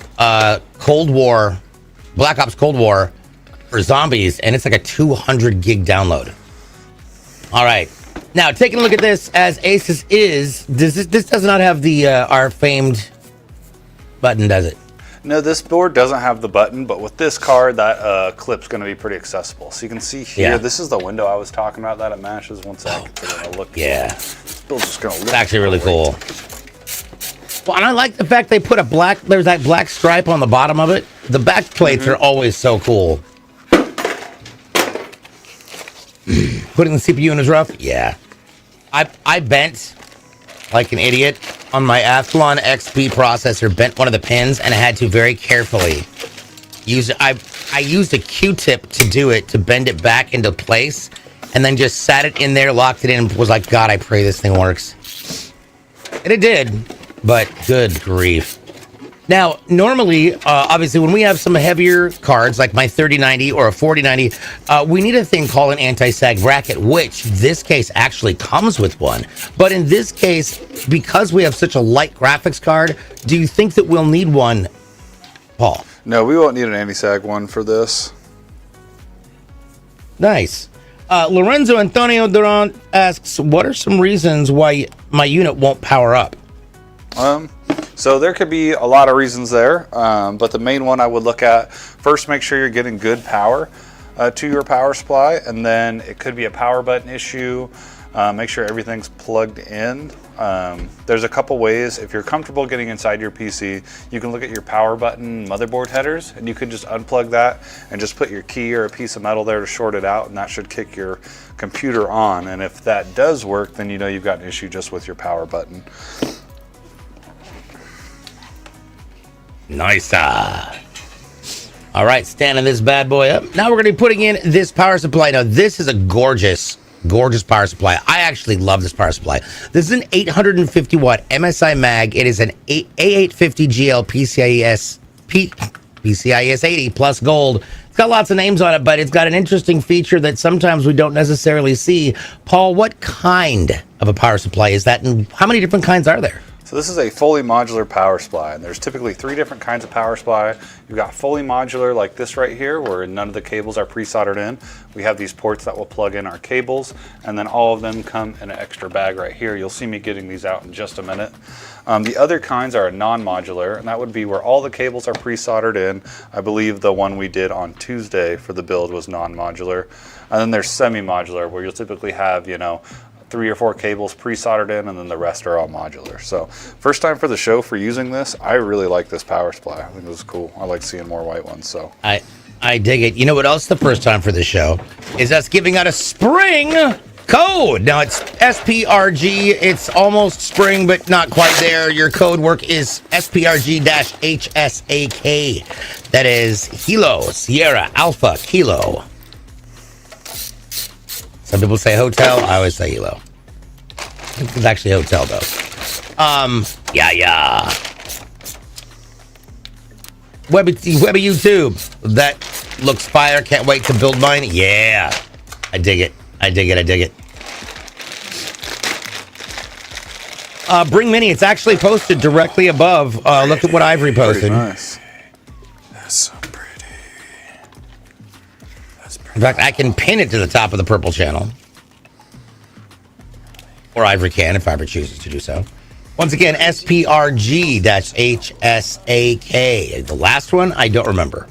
Cold War, Black Ops Cold War for zombies, and it's like a 200 gig download. All right. Now, taking a look at this, as Asus is, this does not have the our famed button, does it? No, this board doesn't have the button, but with this card, that clip's going to be pretty accessible. So you can see here, this is the window I was talking about that it matches. Once I can figure out a look. Yeah. This build's just going to look It's actually really great. cool. Well, and I like the fact they put there's that black stripe on the bottom of it. The back plates are always so cool. Putting the CPU in is rough? Yeah. I bent like an idiot on my Athlon XP processor, bent one of the pins, and I had to very carefully use it. I used a Q-tip to do it, to bend it back into place, and then just sat it in there, locked it in, and was like, God, I pray this thing works. And it did. But good grief. Now, normally, obviously, when we have some heavier cards, like my 3090 or a 4090, we need a thing called an anti-sag bracket, which this case actually comes with one. But in this case, because we have such a light graphics card, do you think that we'll need one, Paul? No, we won't need an anti-sag one for this. Nice. Lorenzo Antonio Duran asks, what are some reasons why my unit won't power up? So there could be a lot of reasons there, but the main one I would look at, first make sure you're getting good power to your power supply, and then it could be a power button issue. Make sure everything's plugged in. There's a couple ways. If you're comfortable getting inside your PC, you can look at your power button motherboard headers, and you can just unplug that and just put your key or a piece of metal there to short it out, and that should kick your computer on. And if that does work, then you know you've got an issue just with your power button. Nice. All right, standing this bad boy up. Now we're going to be putting in this power supply. Now, this is a gorgeous power supply. I actually love this power supply. This is an 850 watt MSI mag. It is an A850GL PCIe 80 plus gold. It's got lots of names on it, but it's got an interesting feature that sometimes we don't necessarily see. Paul, what kind of a power supply is that, and how many different kinds are there? So this is a fully modular power supply, and there's typically 3 different kinds of power supply. You've got fully modular like this right here, where none of the cables are pre-soldered in. We have these ports that will plug in our cables, and then all of them come in an extra bag right here. You'll see me getting these out in just a minute. The other kinds are a non-modular, and that would be where all the cables are pre-soldered in. I believe the one we did on Tuesday for the build was non-modular. And then there's semi-modular, where you'll typically have, 3 or 4 cables pre-soldered in, and then the rest are all modular. So first time for the show for using this. I really like this power supply. I think this is cool. I like seeing more white ones. So I dig it. You know what else the first time for the show is us giving out a spring code. Now it's SPRG. It's almost spring, but not quite there. Your code work is SPRG-HSAK. That is Hilo, Sierra, Alpha, Kilo. Some people say hotel. I always say Hilo. It's actually hotel though. Yeah. Webby YouTube. That looks fire. Can't wait to build mine. Yeah. I dig it. Bring Mini. It's actually posted directly above. Look at what I've reposted. Pretty nice. That's so pretty. In fact, I can pin it to the top of the purple channel. Or Ivory can, if Ivory chooses to do so. Once again, SPRG-HSAK. The last one, I don't remember.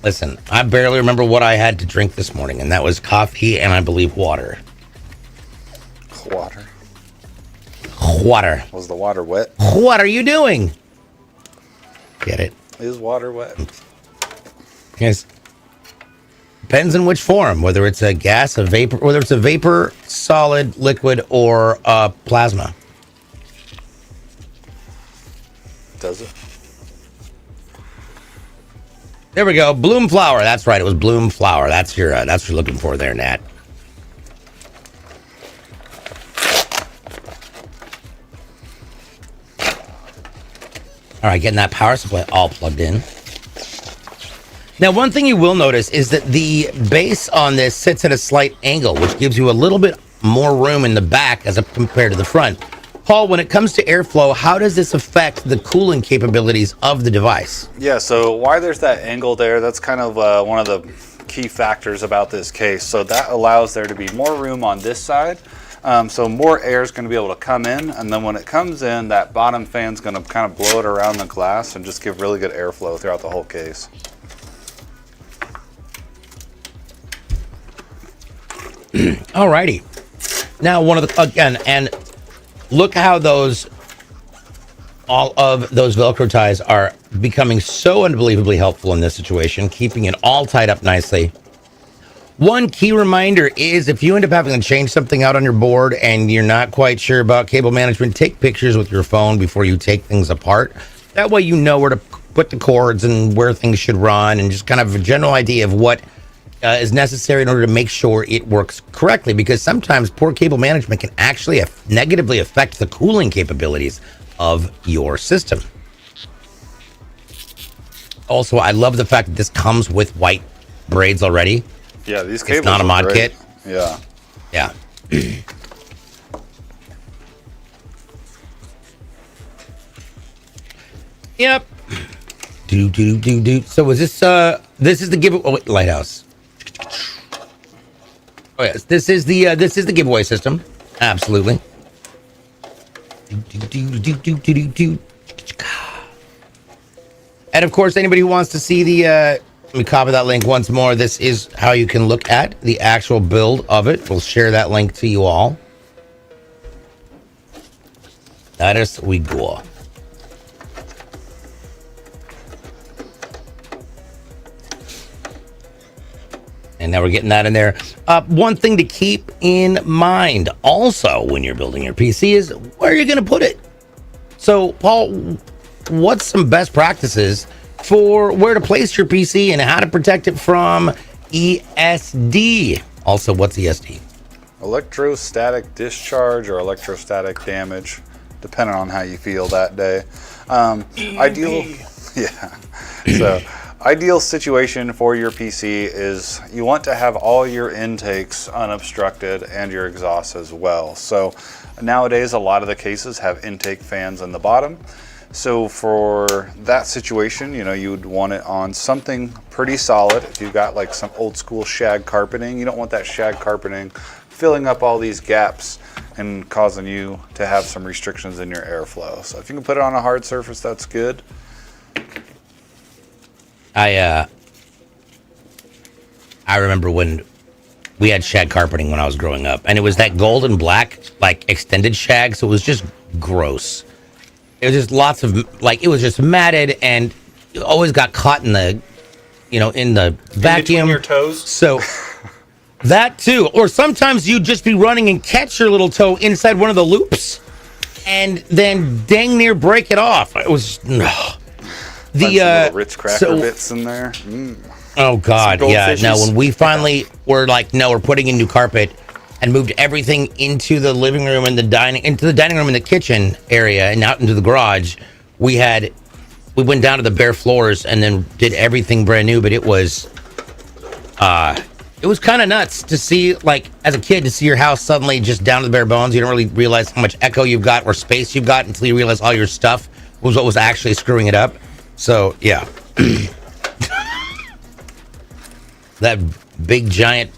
Listen, I barely remember what I had to drink this morning, and that was coffee and I believe water. Water. Was the water wet? What are you doing? Get it? Is water wet? Yes. Depends in which form, whether it's a gas, a vapor, whether it's a vapor, solid, liquid, or plasma. Does it? There we go. Bloom flower. That's right. It was bloom flower. That's what you're looking for there, Nat. All right, getting that power supply all plugged in. Now, one thing you will notice is that the base on this sits at a slight angle, which gives you a little bit more room in the back as compared to the front. Paul, when it comes to airflow, how does this affect the cooling capabilities of the device? Yeah, so why there's that angle there, that's kind of one of the key factors about this case. So that allows there to be more room on this side. So more air is going to be able to come in, and then when it comes in, that bottom fan's going to kind of blow it around the glass and just give really good airflow throughout the whole case. Alrighty. Now, and look how all of those Velcro ties are becoming so unbelievably helpful in this situation, keeping it all tied up nicely. One key reminder is if you end up having to change something out on your board and you're not quite sure about cable management, take pictures with your phone before you take things apart. That way you know where to put the cords and where things should run, and just kind of a general idea of what is necessary in order to make sure it works correctly, because sometimes poor cable management can actually negatively affect the cooling capabilities of your system. Also, I love the fact that this comes with white braids already. Yeah, these cables. It's not a mod great. kit. Yeah. Yep. Do. So is this is the giveaway? Oh, wait, lighthouse. Oh yes, this is the giveaway system. Absolutely. And of course, anybody who wants to see the Let me copy that link once more. This is how you can look at the actual build of it. We'll share that link to you all. That is we go. And now we're getting that in there. One thing to keep in mind also when you're building your PC is where you're going to put it. So, Paul, what's some best practices for where to place your PC and how to protect it from ESD? Also, what's ESD? Electrostatic discharge or electrostatic damage, depending on how you feel that day. Ideal, yeah. So, ideal situation for your PC is you want to have all your intakes unobstructed and your exhaust as well. So nowadays, a lot of the cases have intake fans in the bottom. So for that situation, you know, you would want it on something pretty solid. If you've got like some old school shag carpeting, you don't want that shag carpeting filling up all these gaps and causing you to have some restrictions in your airflow. So if you can put it on a hard surface, that's good. I remember when we had shag carpeting when I was growing up, and it was that gold and black, like extended shag, so it was just gross. It was just lots of, like, it was just matted, and you always got caught in the, you know, in the vacuum. Between your toes. So that too, or sometimes you'd just be running and catch your little toe inside one of the loops, and then dang near break it off. It was The little Ritz cracker bits in there. Oh God, yeah. No, when we finally were like, no, we're putting in new carpet, and moved everything into the living room and the dining room and the kitchen area and out into the garage, we went down to the bare floors and then did everything brand new. But it was kind of nuts to see, like, as a kid, to see your house suddenly just down to the bare bones. You don't really realize how much echo you've got or space you've got until you realize all your stuff was what was actually screwing it up. So, yeah. That big giant,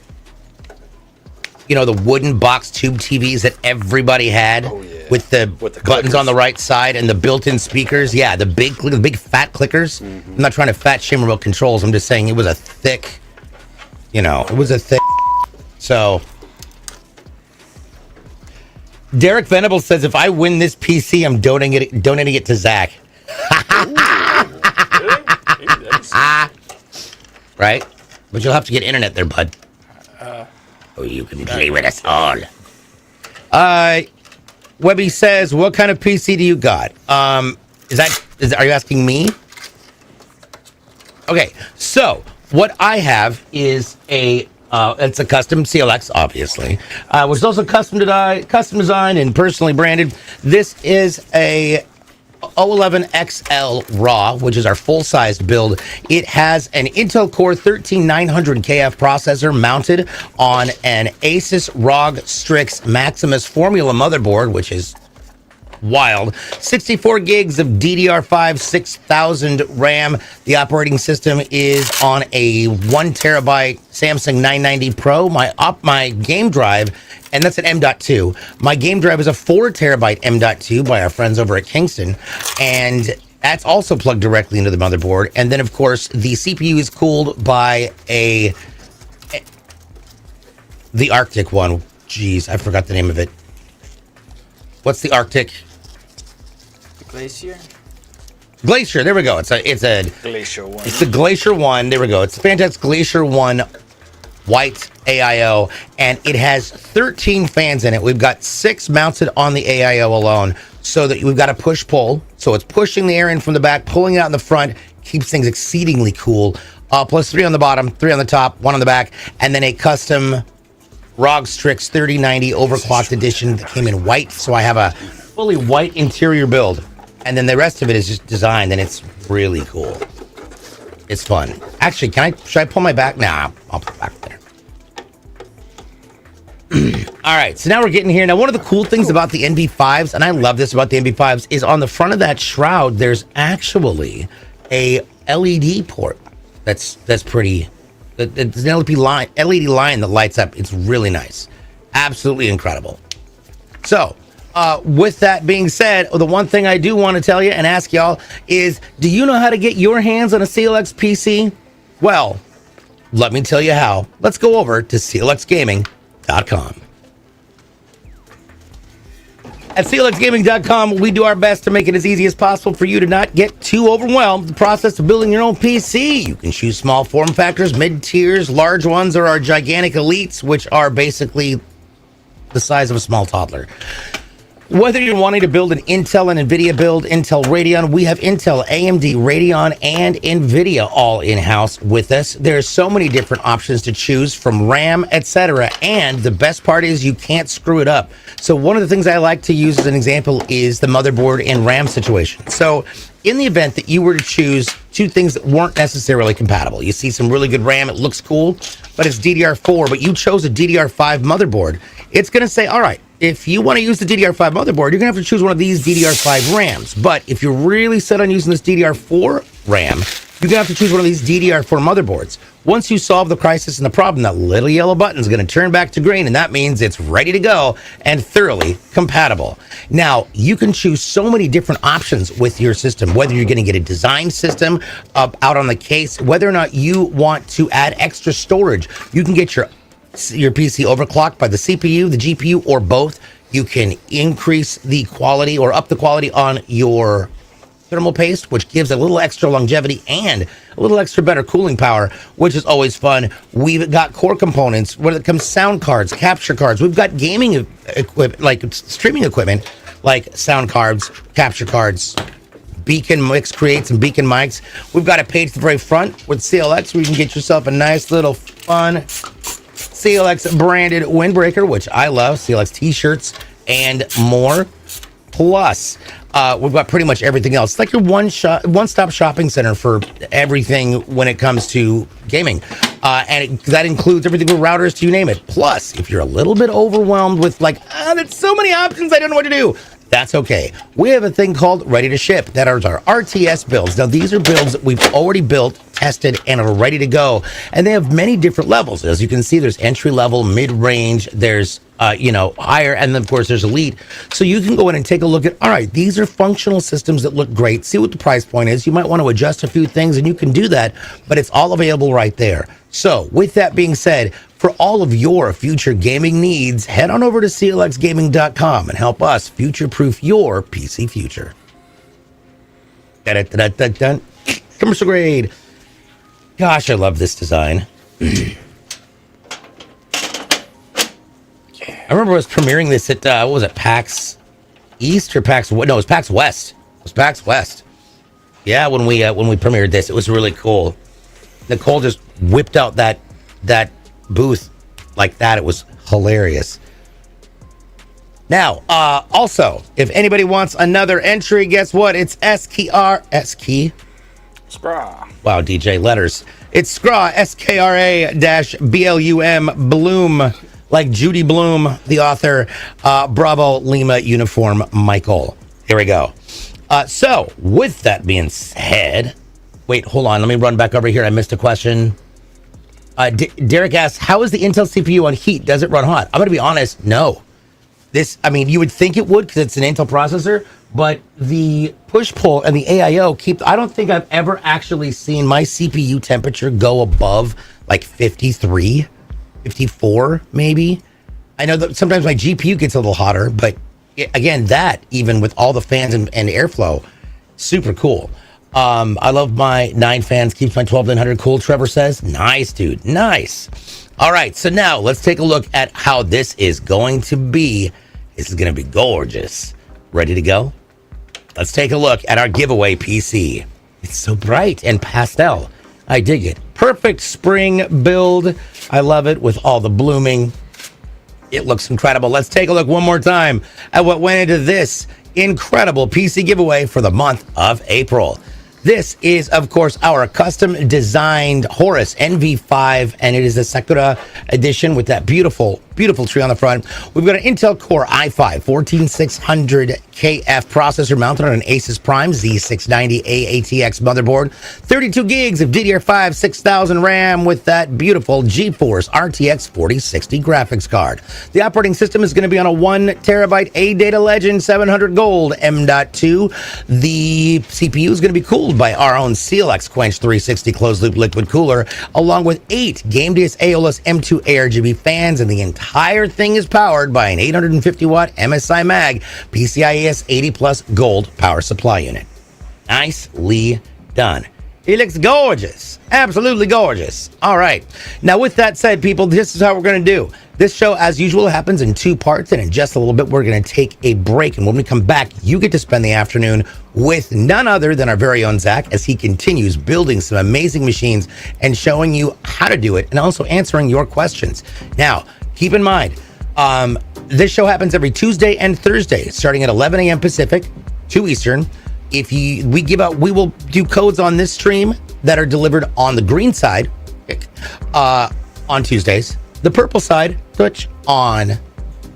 you know, the wooden box tube TVs that everybody had with the buttons on the right side and the built-in speakers. Yeah, the big fat clickers. Mm-hmm. I'm not trying to fat shame remote controls. I'm just saying it was a thick, you know, So, Derek Venable says, if I win this PC, I'm donating it to Zach. Right? But you'll have to get internet there, bud. Oh, you can play with us all. Webby says, what kind of PC do you got? Are you asking me? Okay, so what I have is it's a custom CLX, obviously, which is also custom designed and personally branded. This is a 011XL RAW, which is our full-sized build. It has an Intel Core 13900KF processor mounted on an Asus ROG Strix Maximus Formula motherboard, which is wild. 64 gigs of DDR5 6000 RAM. The operating system is on a 1 terabyte Samsung 990 Pro. My game drive, and that's an M.2. My game drive is a 4 terabyte M.2 by our friends over at Kingston, and that's also plugged directly into the motherboard. And then, of course, the CPU is cooled by the Arctic one. Jeez, I forgot the name of it. What's the Arctic? Glacier. There we go. It's a Glacier 1. It's the Glacier 1. There we go. It's the Fantex Glacier 1 white AIO, and it has 13 fans in it. We've got 6 mounted on the AIO alone, so that we've got a push-pull. So it's pushing the air in from the back, pulling it out in the front, keeps things exceedingly cool. Plus 3 on the bottom, 3 on the top, 1 on the back, and then a custom ROG Strix 3090 overclocked edition that came in white. So I have a fully white interior build, and then the rest of it is just designed, and it's really cool. It's fun. Actually, should I pull my back? Nah, I'll put it back there. All right, so now we're getting here. Now, one of the cool things about the NV5s, and I love this about the NV5s, is on the front of that shroud, there's actually a LED port. That's pretty. It's an LED line that lights up. It's really nice. Absolutely incredible. So, with that being said, the one thing I do want to tell you and ask y'all is, do you know how to get your hands on a CLX PC? Well, let me tell you how. Let's go over to clxgaming.com. At clxgaming.com, we do our best to make it as easy as possible for you to not get too overwhelmed with the process of building your own PC. You can choose small form factors, mid-tiers, large ones, or our gigantic elites, which are basically the size of a small toddler. Whether you're wanting to build an Intel and NVIDIA build, Intel Radeon, we have Intel, AMD, Radeon, and NVIDIA all in-house with us. There's so many different options to choose from RAM, etc. And the best part is you can't screw it up. So one of the things I like to use as an example is the motherboard and RAM situation. So in the event that you were to choose two things that weren't necessarily compatible, you see some really good RAM, it looks cool, but it's DDR4, but you chose a DDR5 motherboard, it's going to say, all right, if you want to use the DDR5 motherboard, you're going to have to choose one of these DDR5 RAMs. But if you're really set on using this DDR4 RAM, you're going to have to choose one of these DDR4 motherboards. Once you solve the crisis and the problem, that little yellow button is going to turn back to green, and that means it's ready to go and thoroughly compatible. Now, you can choose so many different options with your system, whether you're going to get a design system out on the case, whether or not you want to add extra storage. You can get your PC overclocked by the CPU, the GPU, or both. You can increase the quality or up the quality on your thermal paste, which gives a little extra longevity and a little extra better cooling power, which is always fun. We've got core components, when it comes sound cards, capture cards. We've got gaming equipment, like streaming equipment, like sound cards, capture cards, beacon mix creates and beacon mics. We've got a page at the very front with CLX where you can get yourself a nice little fun CLX branded windbreaker, which I love, CLX t-shirts and more. Plus, we've got pretty much everything else. It's like your one-stop shopping center for everything when it comes to gaming. And that includes everything from routers to you name it. Plus, if you're a little bit overwhelmed with there's so many options, I don't know what to do. That's okay. We have a thing called Ready to Ship. That is our RTS builds. Now, these are builds that we've already built, tested, and are ready to go. And they have many different levels. As you can see, there's entry level, mid-range, there's higher, and then of course there's elite. So you can go in and take a look at, all right, these are functional systems that look great. See what the price point is. You might want to adjust a few things, and you can do that, but it's all available right there. So with that being said, for all of your future gaming needs, head on over to clxgaming.com and help us future-proof your PC future. Dun-dun-dun-dun-dun. Commercial grade. Gosh, I love this design. I remember I was premiering this at, what was it, PAX East or PAX? No, it was PAX West. It was PAX West. Yeah, when we premiered this, it was really cool. Nicole just whipped out that booth like that. It was hilarious. Now, also, if anybody wants another entry, guess what? It's SKR. Skra. Wow, DJ letters. It's Skra, SKRA-BLUM, Bloom, like Judy Bloom, the author, Bravo Lima Uniform Michael. Here we go. So, with that being said, wait, hold on. Let me run back over here. I missed a question. Derek asks, how is the Intel CPU on heat? Does it run hot? I'm going to be honest, no. You would think it would because it's an Intel processor, but the push-pull and the AIO I don't think I've ever actually seen my CPU temperature go above like 53, 54 maybe. I know that sometimes my GPU gets a little hotter, but again, that even with all the fans and airflow, super cool. I love my 9 fans, keeps my 12900 cool, Trevor says. Nice, dude. Nice. All right, so now let's take a look at how this is going to be. This is going to be gorgeous. Ready to go? Let's take a look at our giveaway PC. It's so bright and pastel. I dig it. Perfect spring build. I love it with all the blooming. It looks incredible. Let's take a look one more time at what went into this incredible PC giveaway for the month of April. This is, of course, our custom designed Horus NV5, and it is a Sakura edition with that beautiful Beautiful tree on the front. We've got an Intel Core i5 14600KF processor mounted on an Asus Prime Z690 AATX motherboard. 32 gigs of DDR5 6000 RAM with that beautiful GeForce RTX 4060 graphics card. The operating system is going to be on a 1 terabyte AData Legend 700 Gold M.2. The CPU is going to be cooled by our own CLX Quench 360 closed loop liquid cooler, along with 8 GameDS Aeolus M2 ARGB fans, and the entire thing is powered by an 850 watt MSI Mag PCIe 80 plus gold power supply unit. Nicely done. It looks gorgeous. Absolutely gorgeous. All right. Now, with that said, people, this is how we're going to do. This show, as usual, happens in 2 parts, and in just a little bit, we're going to take a break. And when we come back, you get to spend the afternoon with none other than our very own Zach as he continues building some amazing machines and showing you how to do it and also answering your questions. Now, keep in mind, this show happens every Tuesday and Thursday, starting at 11 a.m. Pacific, 2 Eastern. We will do codes on this stream that are delivered on the green side on Tuesdays, the purple side, Twitch, on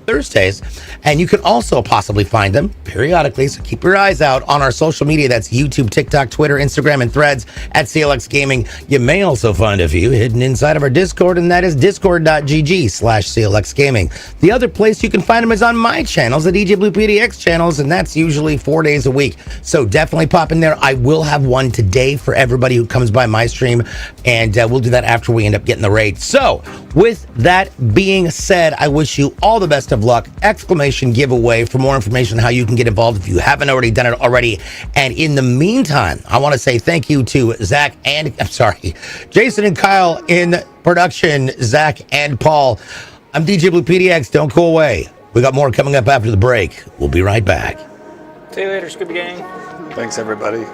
Thursdays, and you can also possibly find them periodically, so keep your eyes out on our social media. That's YouTube, TikTok, Twitter, Instagram, and Threads at CLX Gaming. You may also find a few hidden inside of our Discord, and that is discord.gg/CLX Gaming. The other place you can find them is on my channels, the DJ Blue PDX channels, and that's usually 4 days a week, so definitely pop in there. I will have one today for everybody who comes by my stream, and we'll do that after we end up getting the raid. So with that being said, I wish you all the best of luck. Exclamation giveaway for more information on how you can get involved if you haven't already done it already. And in the meantime, I want to say thank you to Jason and Kyle in production, Zach and Paul. I'm DJ Blue PDX. Don't go away. We got more coming up after the break. We'll be right back. See you later, Scooby Gang. Thanks, everybody.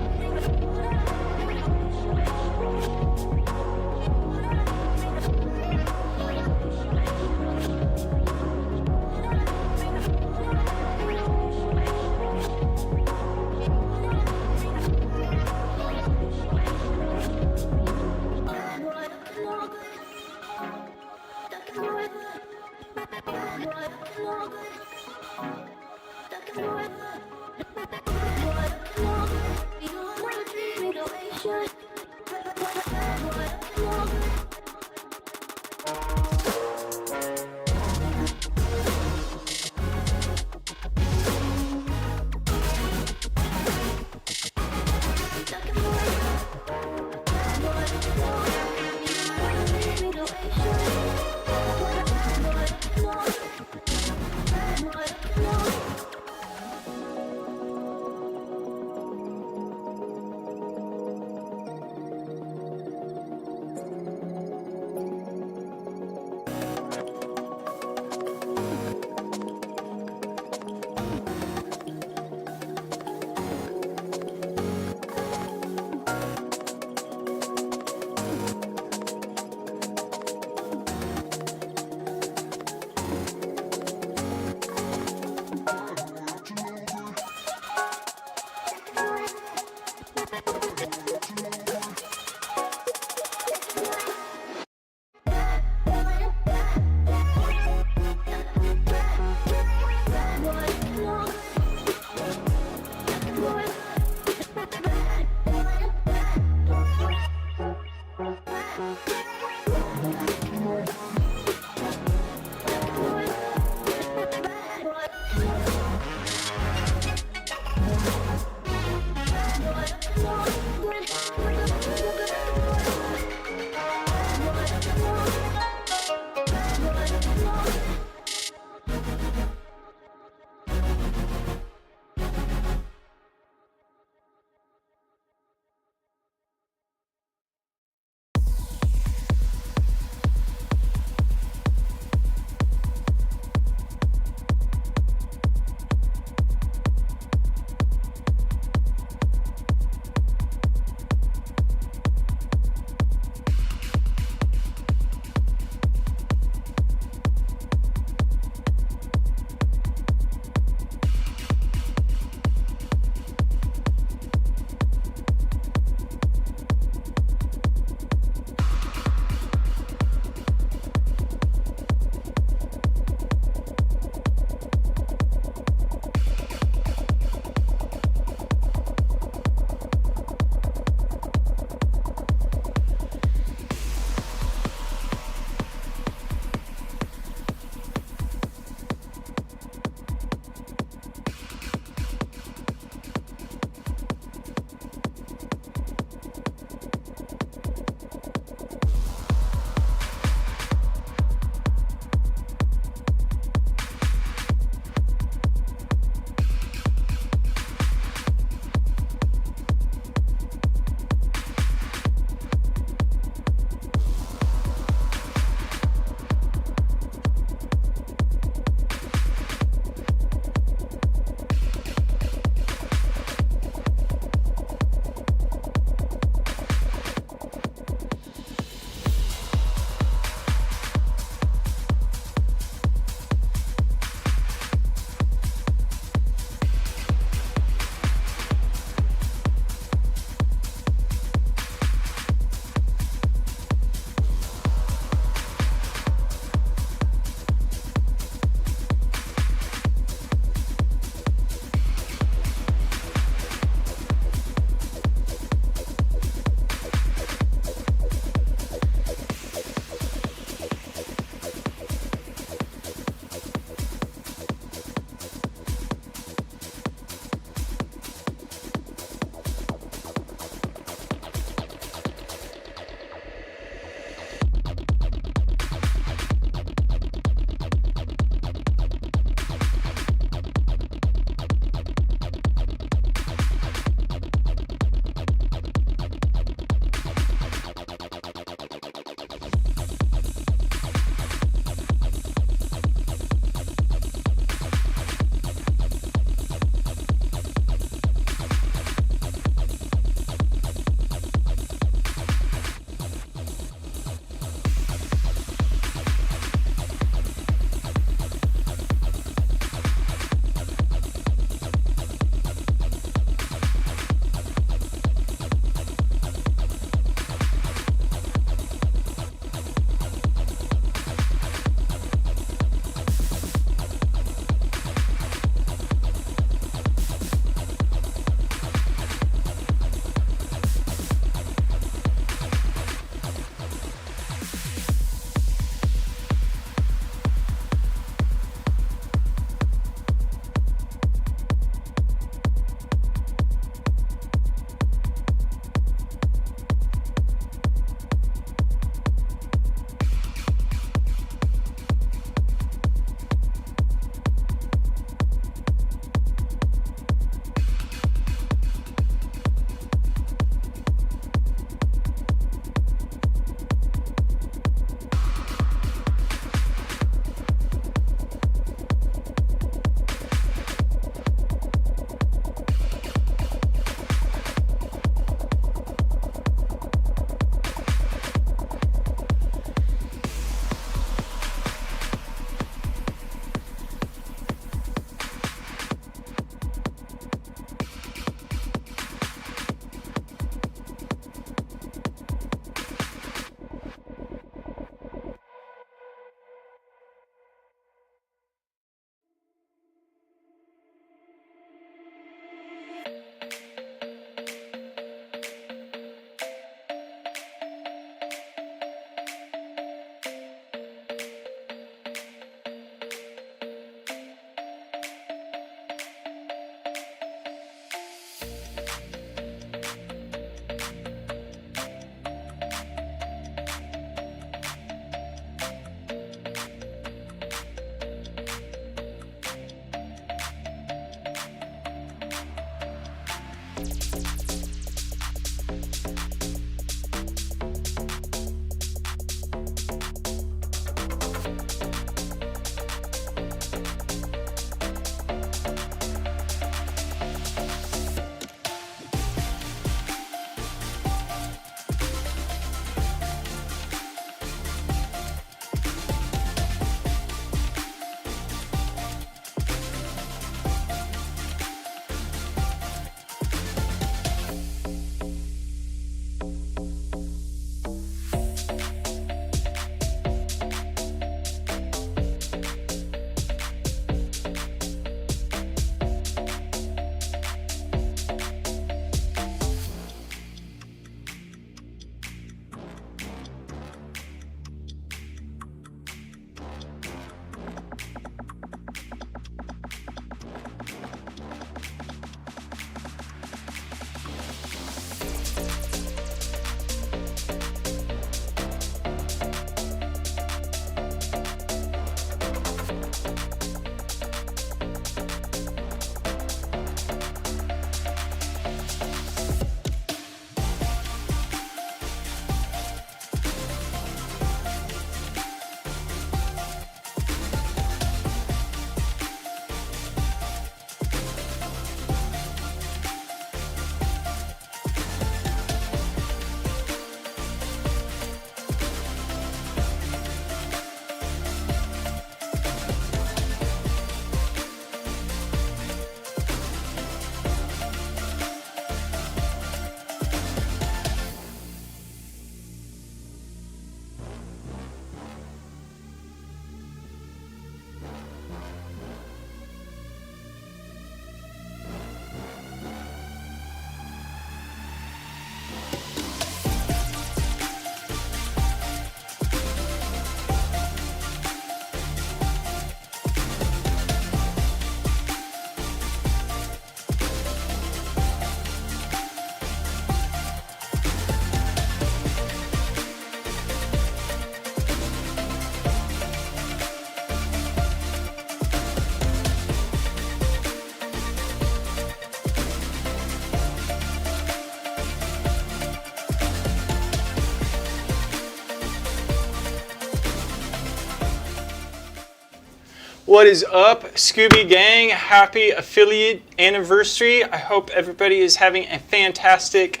What is up, Scooby Gang? Happy affiliate anniversary. I hope everybody is having a fantastic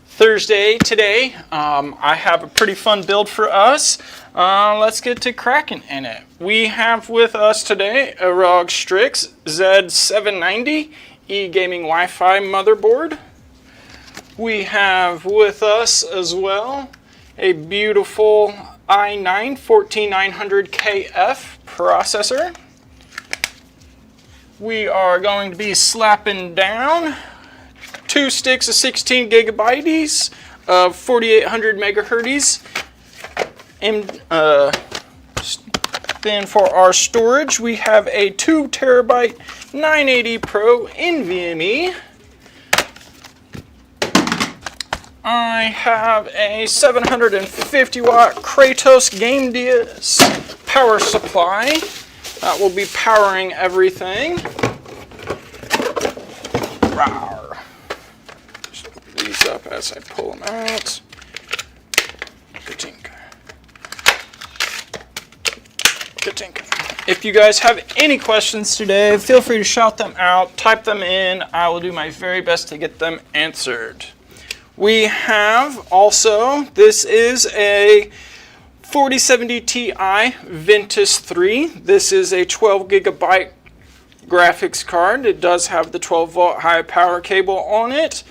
Thursday today. I have a pretty fun build for us. Let's get to cracking in it. We have with us today a ROG Strix Z790 e-gaming Wi-Fi motherboard. We have with us as well a beautiful i9 14900KF processor. We are going to be slapping down 2 sticks of 16 gigabytes of 4800 megahertz. And then for our storage, we have a 2 terabyte 980 Pro NVMe. I have a 750 watt Kratos Game DS power supply that will be powering everything. Rawr. Just open these up as I pull them out. Ka-tink. Ka-tink. If you guys have any questions today, feel free to shout them out, type them in. I will do my very best to get them answered. We have also, this is a 4070 Ti Ventus 3. This is a 12 gigabyte graphics card. It does have the 12 volt high power cable on it.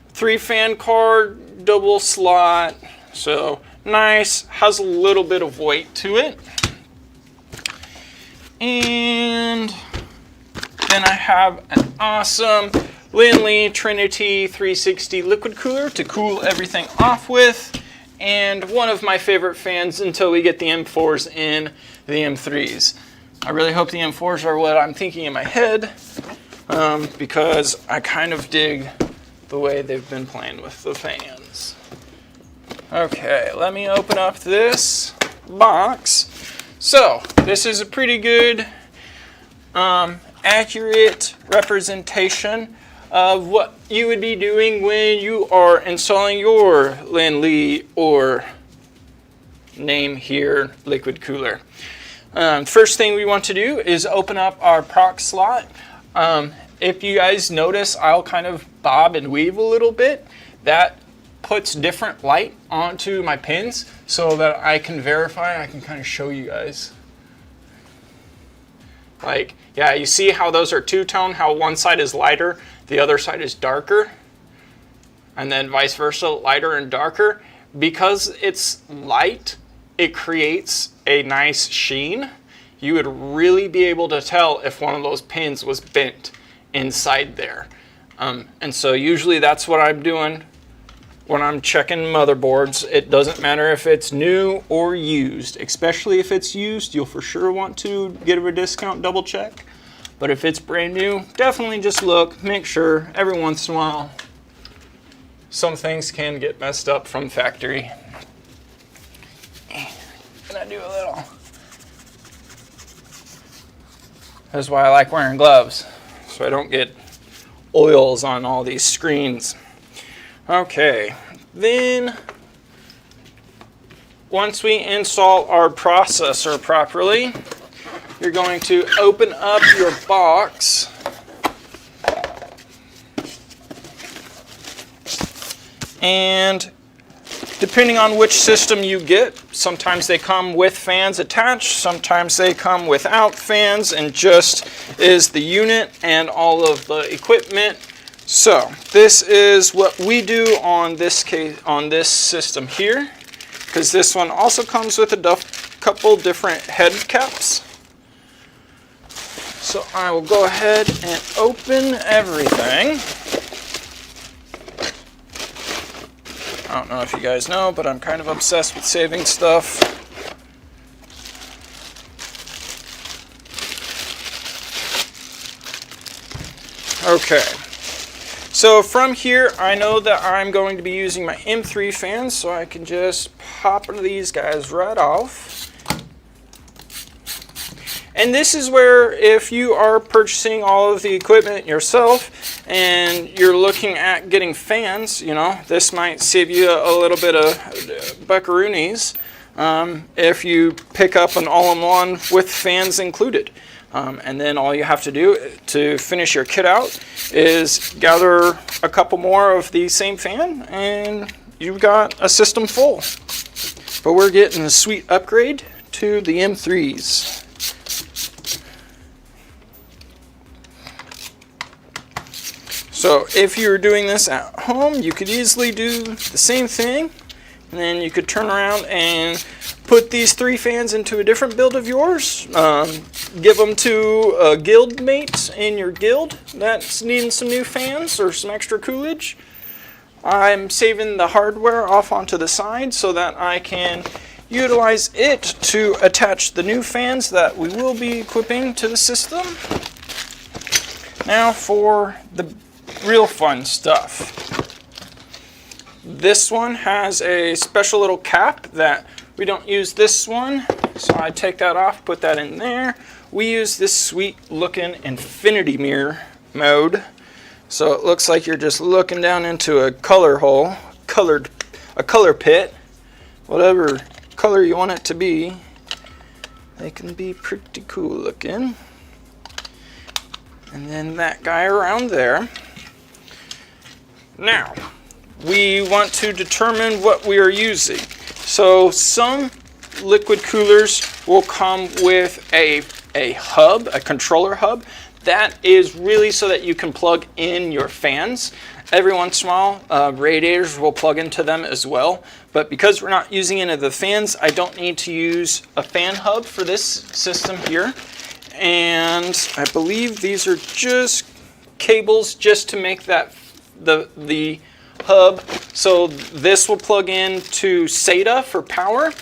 3 fan card, double slot, so nice, has a little bit of weight to it. And then I have an awesome Lindley Trinity 360 liquid cooler to cool everything off with, and one of my favorite fans until we get the M4s in, the M3s. I really hope the M4s are what I'm thinking in my head, because I kind of dig the way they've been playing with the fans. Okay, let me open up this box. So, this is a pretty good, accurate representation of what you would be doing when you are installing your Lin-Li or name here liquid cooler. First thing we want to do is open up our proc slot. If you guys notice, I'll kind of bob and weave a little bit. That puts different light onto my pins so that I can verify. I can kind of show you guys. Like, yeah, you see how those are two-tone, how one side is lighter, the other side is darker, and then vice versa, lighter and darker. Because it's light, it creates a nice sheen. You would really be able to tell if one of those pins was bent inside there. And so usually that's what I'm doing when I'm checking motherboards. It doesn't matter if it's new or used, especially if it's used, you'll for sure want to get a discount, double check. But if it's brand new, definitely just look, make sure. Every once in a while, some things can get messed up from factory. Can I do a little? That's why I like wearing gloves, so I don't get oils on all these screens. Okay, then once we install our processor properly, you're going to open up your box and depending on which system you get, sometimes they come with fans attached, sometimes they come without fans and just is the unit and all of the equipment. So this is what we do on this case, on this system here, because this one also comes with a couple different head caps. So I will go ahead and open everything. I don't know if you guys know, but I'm kind of obsessed with saving stuff. Okay. So from here, I know that I'm going to be using my M3 fans, so I can just pop these guys right off. And this is where, if you are purchasing all of the equipment yourself and you're looking at getting fans, you know, this might save you a little bit of buckaroonies if you pick up an all-in-one with fans included. And then all you have to do to finish your kit out is gather a couple more of the same fan and you've got a system full. But we're getting a sweet upgrade to the M3s. So if you're doing this at home, you could easily do the same thing. And then you could turn around and put these 3 fans into a different build of yours. Give them to a guild mate in your guild that's needing some new fans or some extra coolage. I'm saving the hardware off onto the side so that I can utilize it to attach the new fans that we will be equipping to the system. Now for the real fun stuff. This one has a special little cap that we don't use this one, so I take that off, put that in there. We use this sweet looking infinity mirror mode, so it looks like you're just looking down into a color hole, a color pit, whatever color you want it to be. They can be pretty cool looking. And then that guy around there. Now, we want to determine what we are using. So some liquid coolers will come with a hub, a controller hub. That is really so that you can plug in your fans. Every once in a while, radiators will plug into them as well. But because we're not using any of the fans, I don't need to use a fan hub for this system here. And I believe these are just cables just to make that the hub. So this will plug in to SATA for power,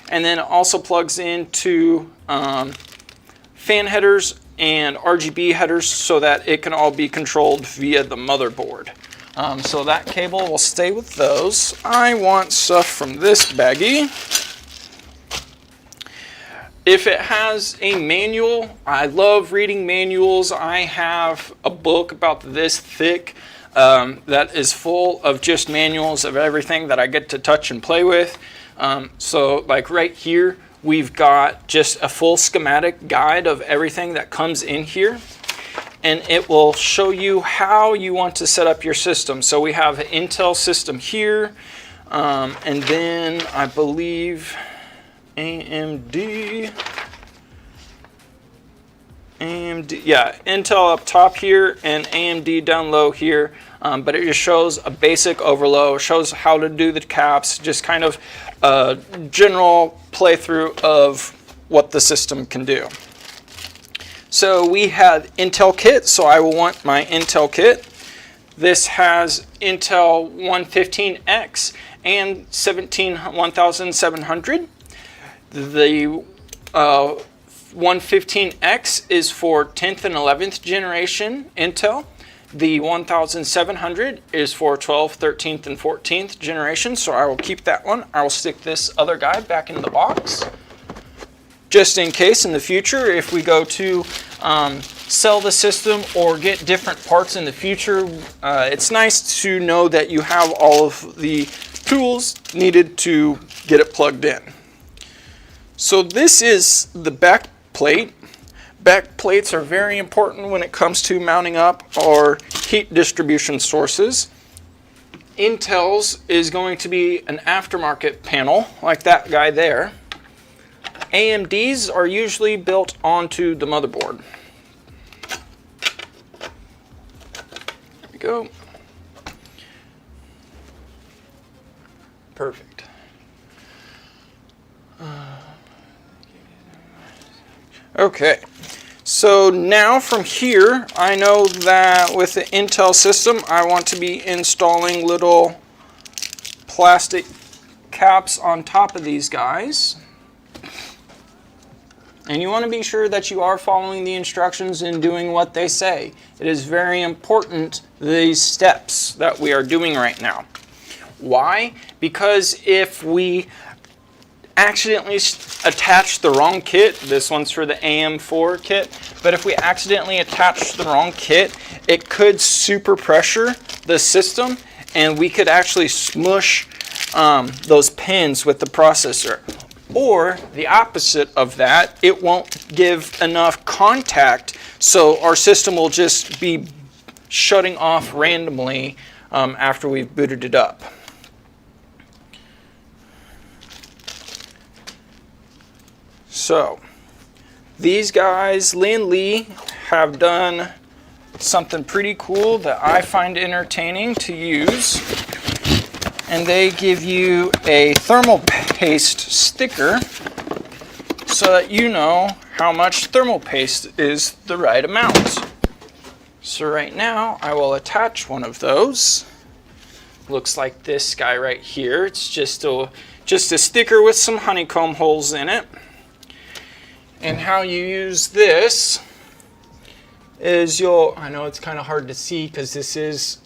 and then it also plugs into fan headers and RGB headers so that it can all be controlled via the motherboard. So that cable will stay with those. I want stuff from this baggie. if it has a manual, I love reading manuals. I have a book about this thick that is full of just manuals of everything that I get to touch and play with. So like right here, we've got just a full schematic guide of everything that comes in here. And it will show you how you want to set up your system. So we have an Intel system here. And then I believe AMD, yeah, Intel up top here and AMD down low here. But it just shows a basic overload, shows how to do the caps, just kind of a general playthrough of what the system can do. So we had Intel kit, so I will want my Intel kit. This has Intel 115X and 1700. The 115X is for 10th and 11th generation Intel. The 1700 is for 12th, 13th, and 14th generation, so I will keep that one. I will stick this other guy back in the box, just in case in the future if we go to sell the system or get different parts in the future. It's nice to know that you have all of the tools needed to get it plugged in. So this is the back plate. Back plates are very important when it comes to mounting up our heat distribution sources. Intel's is going to be an aftermarket panel like that guy there. AMD's are usually built onto the motherboard. There we go. Perfect. Okay, so now from here, I know that with the Intel system, I want to be installing little plastic caps on top of these guys. And you want to be sure that you are following the instructions and doing what they say. It is very important, these steps that we are doing right now. Why? Because if we accidentally attach the wrong kit, this one's for the AM4 kit, but if we accidentally attach the wrong kit, it could super pressure the system and we could actually smush those pins with the processor. Or the opposite of that, it won't give enough contact, so our system will just be shutting off randomly after we've booted it up. So these guys, Lin Lee, have done something pretty cool that I find entertaining to use. And they give you a thermal paste sticker so that you know how much thermal paste is the right amount. So right now I will attach one of those. Looks like this guy right here. It's just a sticker with some honeycomb holes in it. And how you use this is I know it's kind of hard to see because this is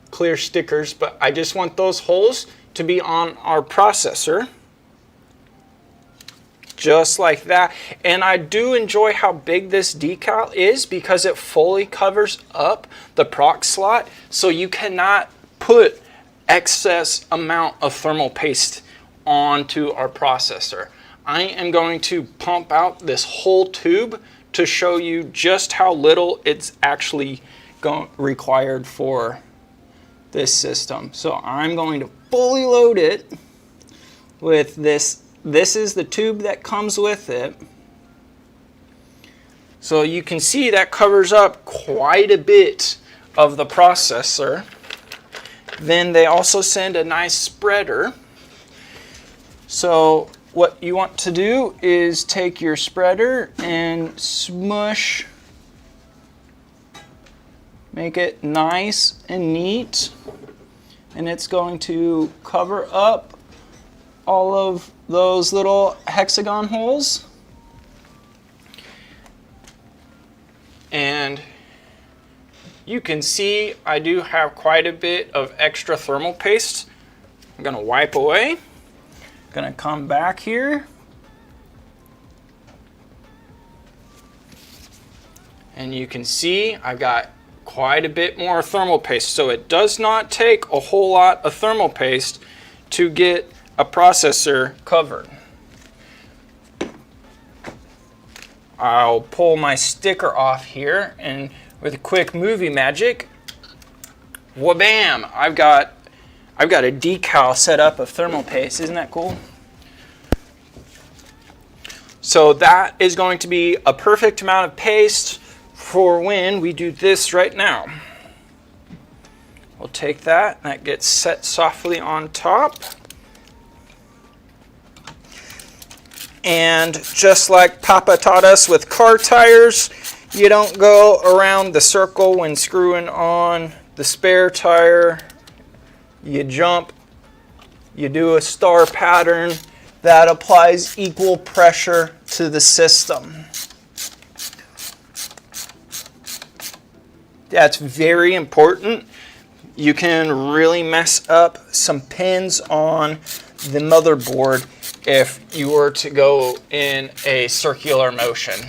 clear stickers, but I just want those holes to be on our processor. Just like that. And I do enjoy how big this decal is because it fully covers up the proc slot, so you cannot put excess amount of thermal paste onto our processor. I am going to pump out this whole tube to show you just how little it's actually required for this system. So I'm going to fully load it with this. This is the tube that comes with it. So you can see that covers up quite a bit of the processor. Then they also send a nice spreader. So what you want to do is take your spreader and smush, make it nice and neat, and it's going to cover up all of those little hexagon holes. And you can see I do have quite a bit of extra thermal paste. I'm going to wipe away. Gonna come back here And you can see I've got quite a bit more thermal paste. So it does not take a whole lot of thermal paste to get a processor covered. I'll pull my sticker off here, and with a quick movie magic, wha-bam! I've got a decal set up of thermal paste. Isn't that cool? So that is going to be a perfect amount of paste for when we do this right now. We'll take that, that gets set softly on top. And just like Papa taught us with car tires, you don't go around the circle when screwing on the spare tire. You jump, you do a star pattern that applies equal pressure to the system. That's very important. You can really mess up some pins on the motherboard if you were to go in a circular motion.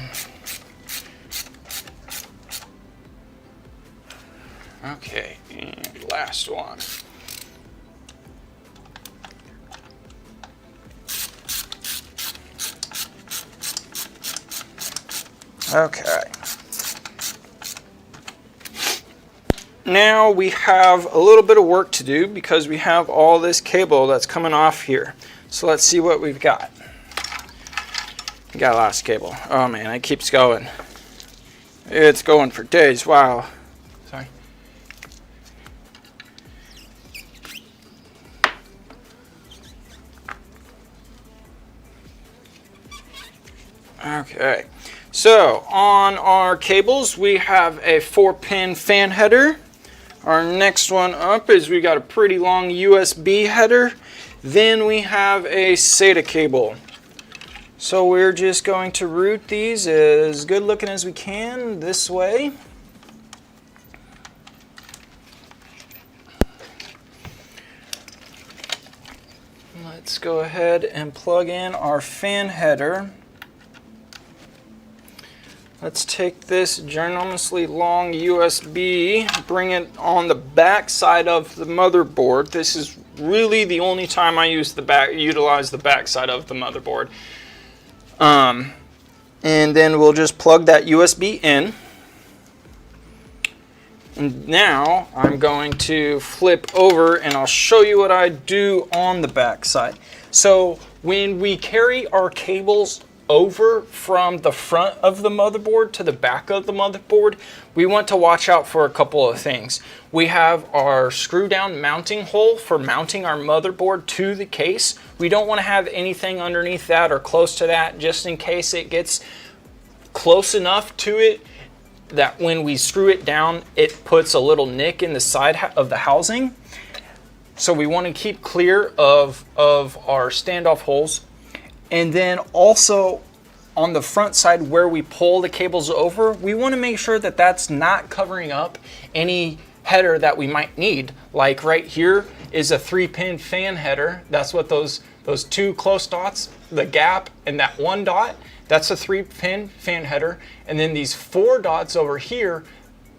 Okay, and last one. Okay. Now we have a little bit of work to do because we have all this cable that's coming off here. So let's see what we've got. We got a lot of cable. Oh man, it keeps going. It's going for days. Wow. Sorry. Okay. So on our cables, we have a 4-pin fan header. Our next one up is we got a pretty long USB header. Then we have a SATA cable. So we're just going to route these as good looking as we can this way. Let's go ahead and plug in our fan header. Let's take this ginormously long USB, bring it on the back side of the motherboard. This is really the only time I utilize the back side of the motherboard. And then we'll just plug that USB in. And now I'm going to flip over and I'll show you what I do on the back side. So when we carry our cables over from the front of the motherboard to the back of the motherboard, we want to watch out for a couple of things. We have our screw down mounting hole for mounting our motherboard to the case. We don't want to have anything underneath that or close to that, just in case it gets close enough to it that when we screw it down, it puts a little nick in the side of the housing. So we want to keep clear of our standoff holes. And then also on the front side where we pull the cables over, we want to make sure that that's not covering up any header that we might need. Like right here is a 3-pin fan header. That's what those 2 close dots, the gap and that 1 dot, that's a 3-pin fan header. And then these 4 dots over here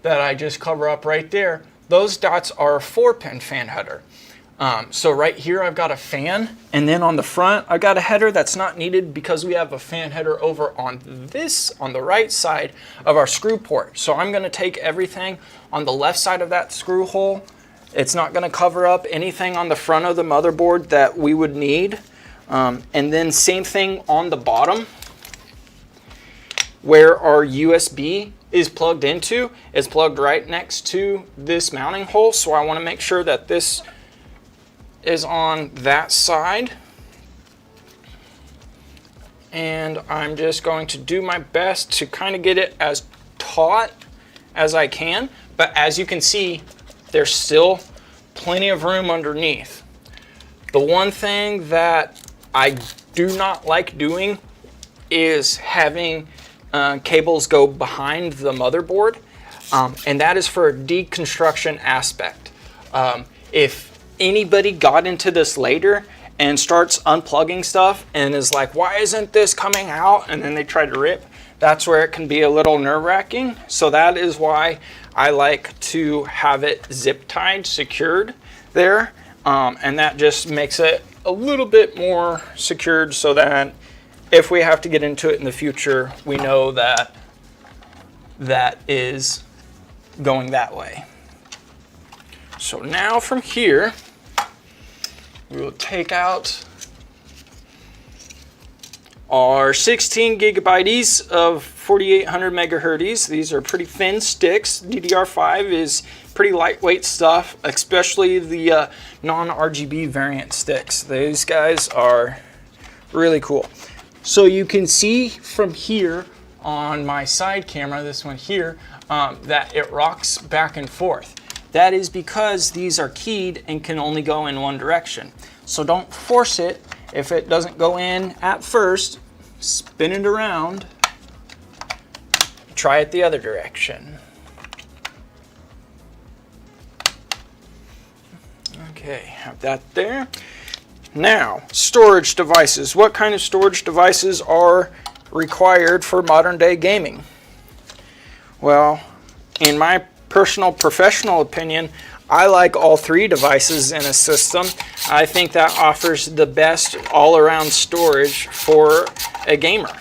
that I just cover up right there, those dots are a 4-pin fan header. So right here I've got a fan, and then on the front I've got a header that's not needed because we have a fan header over on the right side of our screw port. So I'm going to take everything on the left side of that screw hole. It's not going to cover up anything on the front of the motherboard that we would need. And then same thing on the bottom where our USB is plugged into. It's plugged right next to this mounting hole, so I want to make sure that this is on that side. And I'm just going to do my best to kind of get it as taut as I can. But as you can see, there's still plenty of room underneath. The one thing that I do not like doing is having cables go behind the motherboard. And that is for a deconstruction aspect. If anybody got into this later and starts unplugging stuff and is like, why isn't this coming out? And then they try to rip. that's where it can be a little nerve-wracking. So that is why I like to have it zip tied, secured there. And that just makes it a little bit more secured so that if we have to get into it in the future, we know that that is going that way. So now from here, we will take out our 16 gigabytes of 4800 megahertz. These are pretty thin sticks. DDR5 is pretty lightweight stuff, especially the non-RGB variant sticks. These guys are really cool. So you can see from here on my side camera, this one here, that it rocks back and forth. That is because these are keyed and can only go in one direction. So don't force it. If it doesn't go in at first, spin it around, try it the other direction. Okay, have that there. Now, storage devices. What kind of storage devices are required for modern day gaming? Well, in my personal professional opinion, I like all three devices in a system. I think that offers the best all-around storage for a gamer.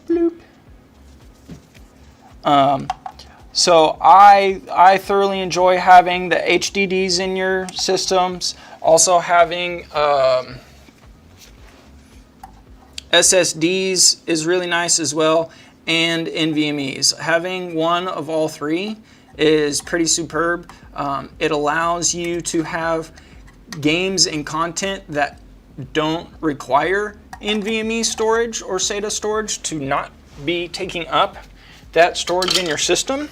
Bloop. So I thoroughly enjoy having the HDDs in your systems, also having SSDs is really nice as well, and NVMEs. Having one of all three is pretty superb. It allows you to have games and content that don't require NVMe storage or SATA storage to not be taking up that storage in your system.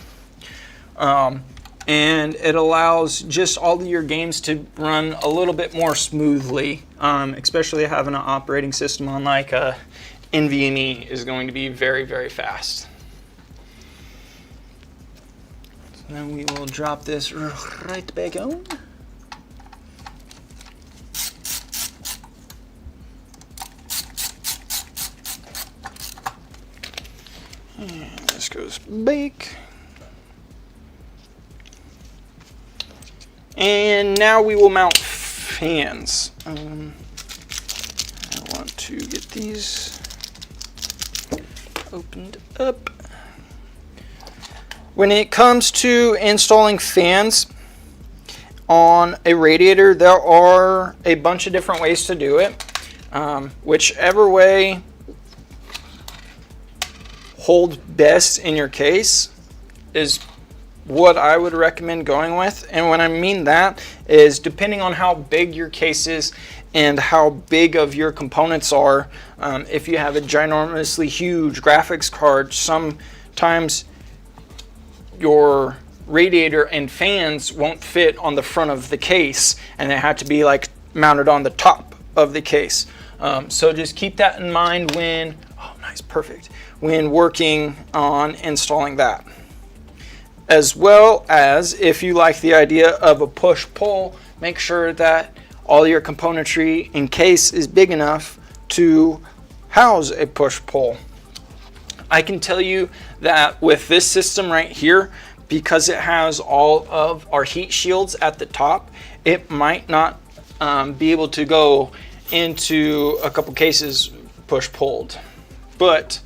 And it allows just all of your games to run a little bit more smoothly, especially having an operating system on like a NVMe is going to be very, very fast. So then we will drop this right back on. And this goes back. And now we will mount fans. I want to get these opened up. When it comes to installing fans on a radiator, there are a bunch of different ways to do it. Whichever way holds best in your case is what I would recommend going with. And when I mean that is depending on how big your case is and how big of your components are. If you have a ginormously huge graphics card, sometimes your radiator and fans won't fit on the front of the case and they have to be like mounted on the top of the case. So just keep that in mind when, oh nice, perfect, when working on installing that. As well as if you like the idea of a push-pull, make sure that all your componentry in case is big enough to house a push-pull. I can tell you that with this system right here, because it has all of our heat shields at the top, it might not be able to go into a couple cases push-pulled. But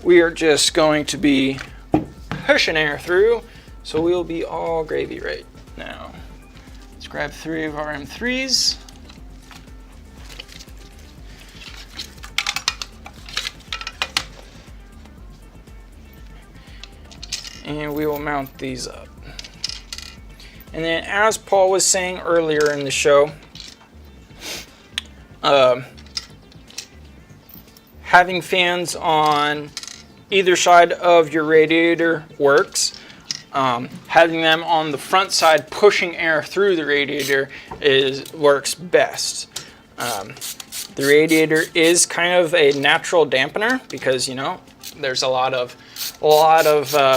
we are just going to be pushing air through, so we'll be all gravy right now. Let's grab 3 of our M3s. And we will mount these up. And then as Paul was saying earlier in the show, having fans on either side of your radiator works. Having them on the front side pushing air through the radiator works best. The radiator is kind of a natural dampener because, you know, there's a lot of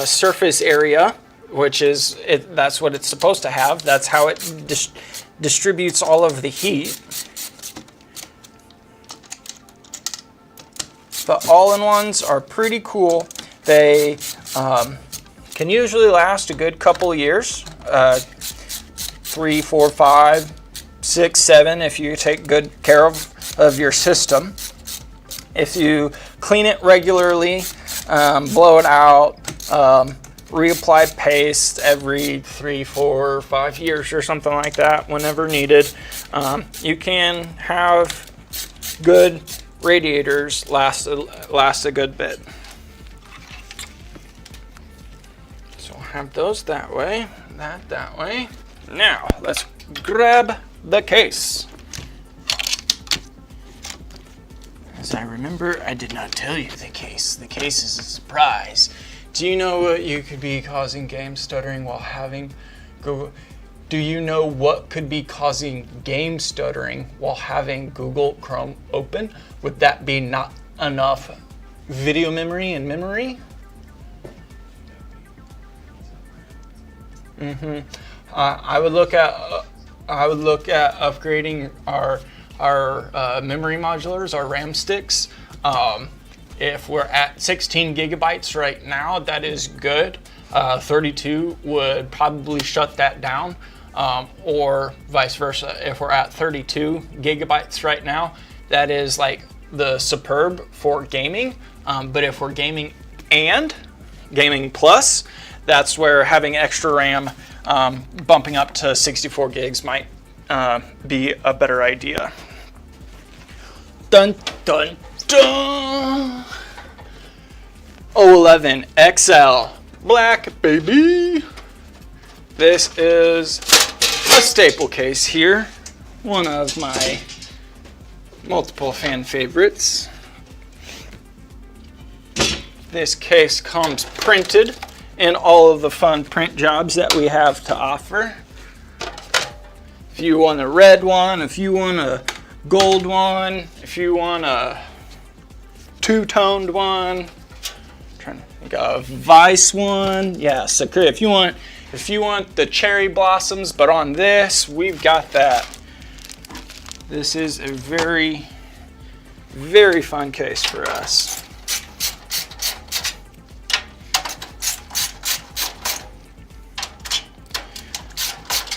surface area, which is that's what it's supposed to have. That's how it distributes all of the heat. but all-in-ones are pretty cool. They can usually last a good couple of years, 3, 4, 5, 6, 7 if you take good care of your system. If you clean it regularly, blow it out, reapply paste every 3, 4, 5 years or something like that whenever needed, you can have good radiators last a good bit. So I'll have those that way, that way. Now let's grab the case. As I remember, I did not tell you the case. The case is a surprise. Do you know what you could be causing game stuttering while having Google? Do you know what could be causing game stuttering while having Google Chrome open? Would that be not enough video memory and memory? I would look at upgrading our memory modulars, our RAM sticks. If we're at 16 gigabytes right now, that is good. 32 would probably shut that down, or vice versa. If we're at 32 gigabytes right now, that is like the superb for gaming. But if we're gaming and gaming plus, that's where having extra RAM, bumping up to 64 gigs might be a better idea. Dun dun dun! 011 XL black, baby. This is a staple case here, one of my multiple fan favorites. This case comes printed in all of the fun print jobs that we have to offer. If you want a red one, if you want a gold one, if you want a two-toned one, I'm trying to think of a Vice one, yeah, Sakura. If you want the cherry blossoms, but on this, we've got that. This is a very, very fun case for us.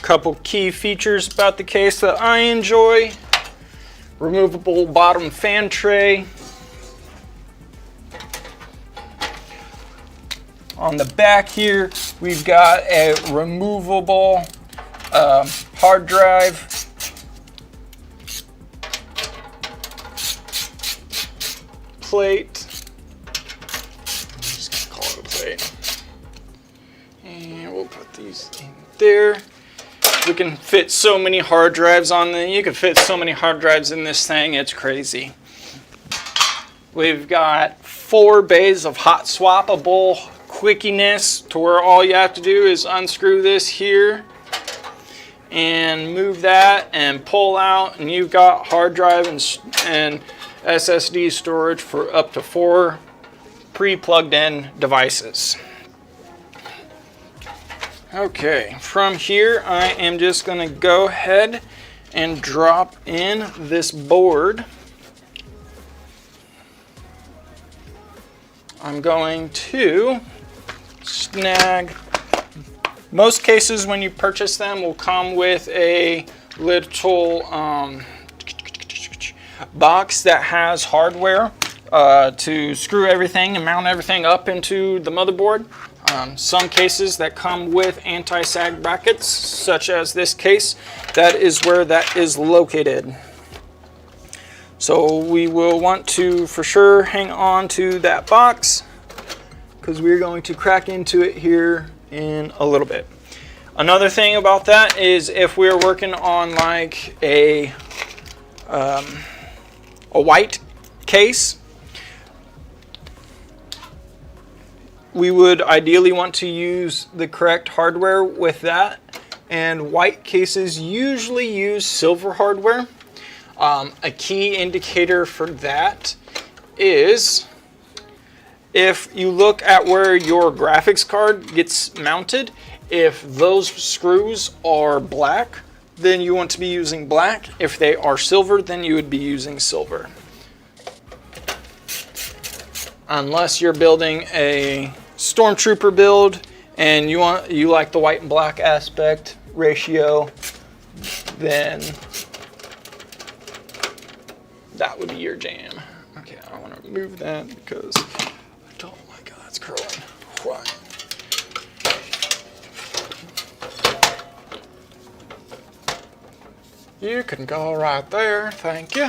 Couple key features about the case that I enjoy. Removable bottom fan tray. On the back here, we've got a removable hard drive. Plate. I'm just gonna call it a plate. And we'll put these in there. We can fit so many hard drives on there. You can fit so many hard drives in this thing, it's crazy. We've got 4 bays of hot swappable quickiness to where all you have to do is unscrew this here and move that and pull out, and you've got hard drive and SSD storage for up to 4 pre-plugged in devices. Okay, from here I am just going to go ahead and drop in this board. I'm going to snag, most cases when you purchase them will come with a little box that has hardware to screw everything and mount everything up into the motherboard. Some cases that come with anti-sag brackets, such as this case, that is where that is located. So we will want to for sure hang on to that box because we're going to crack into it here in a little bit. Another thing about that is if we're working on like a white case, we would ideally want to use the correct hardware with that, and white cases usually use silver hardware. A key indicator for that is if you look at where your graphics card gets mounted, if those screws are black, then you want to be using black. If they are silver, then you would be using silver. unless you're building a stormtrooper build and you like the white and black aspect ratio, then that would be your jam. Okay, I want to move that because oh my god, it's curling. Why? You can go right there, thank you.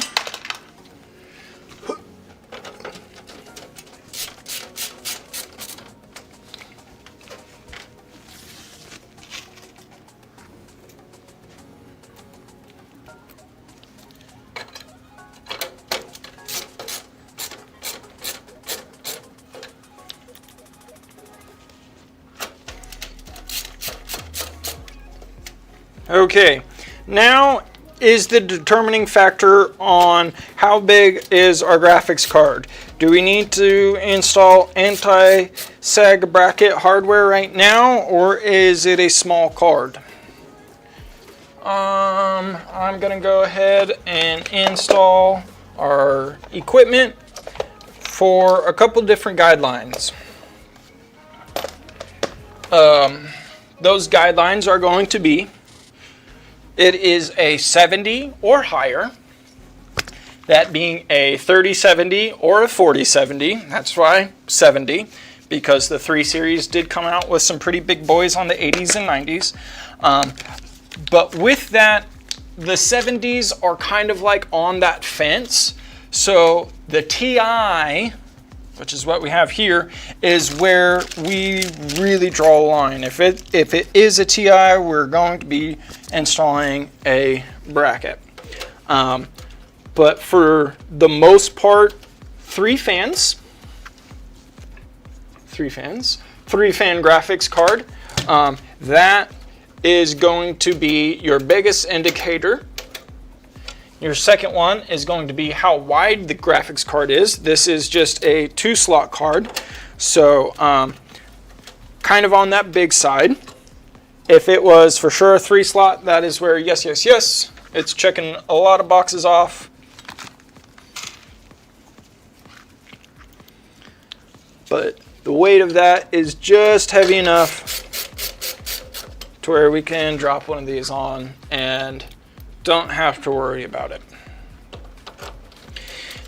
Okay, now is the determining factor on how big is our graphics card. Do we need to install anti-sag bracket hardware right now, or is it a small card? I'm gonna go ahead and install our equipment for a couple different guidelines. Those guidelines are going to be: it is a 70 or higher, that being a 3070 or a 4070. That's why 70, because the 3 Series did come out with some pretty big boys on the 80s and 90s. But with that, the 70s are kind of like on that fence. So the TI, which is what we have here, is where we really draw a line. If it is a TI, we're going to be installing a bracket. But for the most part, 3 fan graphics card, that is going to be your biggest indicator. Your second one is going to be how wide the graphics card is. This is just a 2-slot card, so kind of on that big side. If it was for sure a 3-slot, that is where yes, it's checking a lot of boxes off. But the weight of that is just heavy enough to where we can drop one of these on and don't have to worry about it.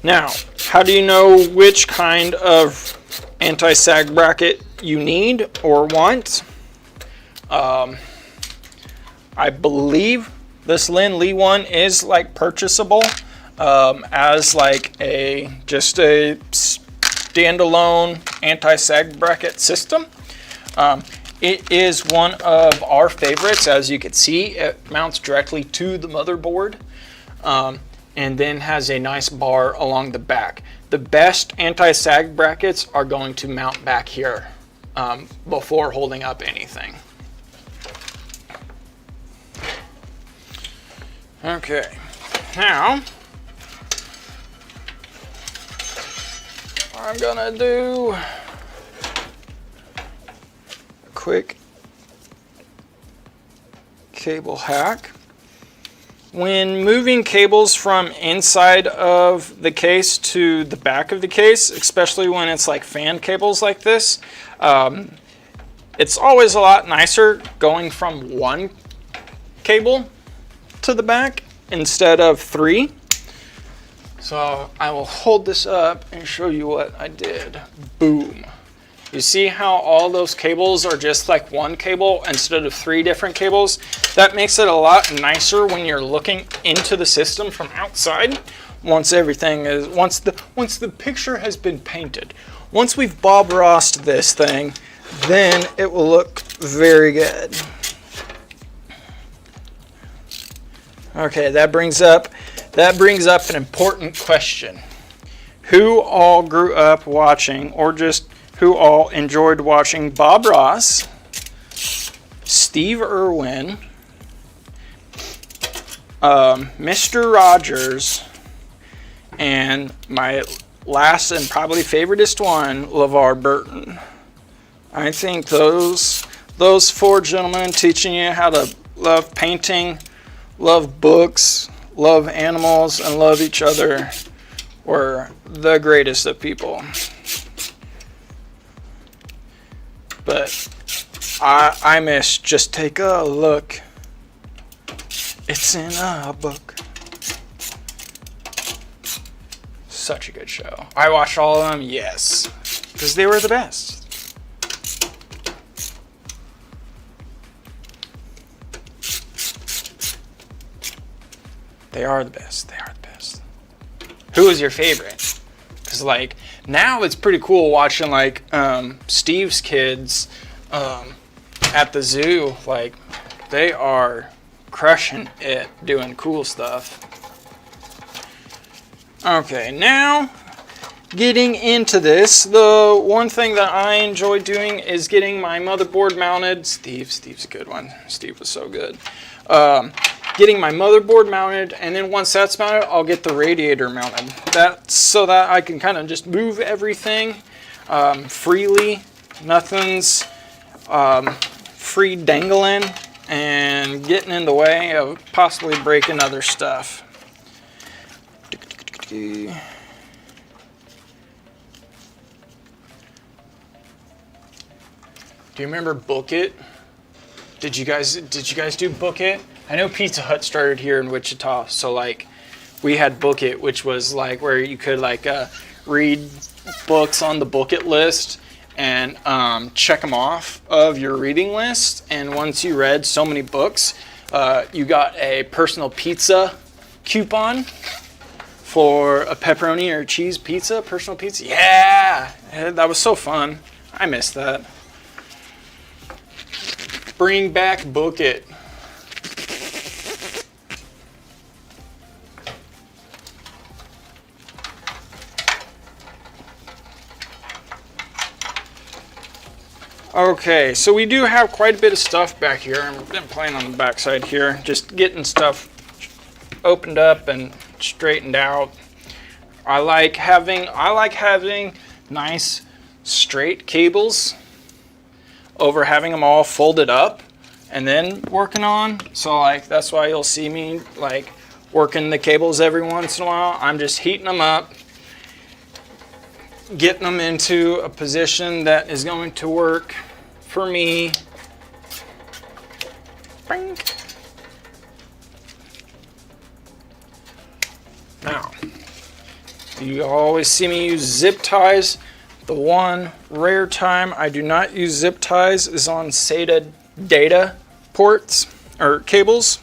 Now, how do you know which kind of anti-sag bracket you need or want? I believe this Lin Lee one is like purchasable as like just a standalone anti-sag bracket system. It is one of our favorites. As you can see, it mounts directly to the motherboard and then has a nice bar along the back. The best anti-sag brackets are going to mount back here before holding up anything. Okay, now I'm gonna do quick cable hack. When moving cables from inside of the case to the back of the case, especially when it's like fan cables like this, it's always a lot nicer going from 1 cable to the back instead of 3. So I will hold this up and show you what I did. Boom. You see how all those cables are just like 1 cable instead of 3 different cables? That makes it a lot nicer when you're looking into the system from outside. Once the picture has been painted. Once we've Bob Rossed this thing, then it will look very good. Okay, that brings up an important question. Who all grew up watching, or just who all enjoyed watching Bob Ross, Steve Irwin, Mr. Rogers, and my last and probably favoritist one, LeVar Burton? I think those 4 gentlemen teaching you how to love painting, love books, love animals, and love each other were the greatest of people. but I miss Just Take a Look. It's in a book. Such a good show. I watched all of them, yes, because they were the best. They are the best. They are the best. Who is your favorite? Because like now it's pretty cool watching like Steve's kids at the zoo. Like they are crushing it, doing cool stuff. Okay, now getting into this, the one thing that I enjoy doing is getting my motherboard mounted. Steve's a good one. Steve was so good. Getting my motherboard mounted, and then once that's mounted, I'll get the radiator mounted. That's so that I can kind of just move everything freely. Nothing's free dangling and getting in the way of possibly breaking other stuff. Do you remember Book It? Did you guys do Book It? I know Pizza Hut started here in Wichita, so like we had Book It, which was like where you could like read books on the Book It list and check them off of your reading list. And once you read so many books, you got a personal pizza coupon for a pepperoni or cheese pizza, personal pizza. Yeah, that was so fun. I missed that. Bring back Book It. Okay, so we do have quite a bit of stuff back here. I've been playing on the backside here, just getting stuff opened up and straightened out. I like having nice straight cables over having them all folded up and then working on. So like that's why you'll see me like working the cables every once in a while. I'm just heating them up, getting them into a position that is going to work for me. Bing. Now, you always see me use zip ties. The one rare time I do not use zip ties is on SATA data ports or cables.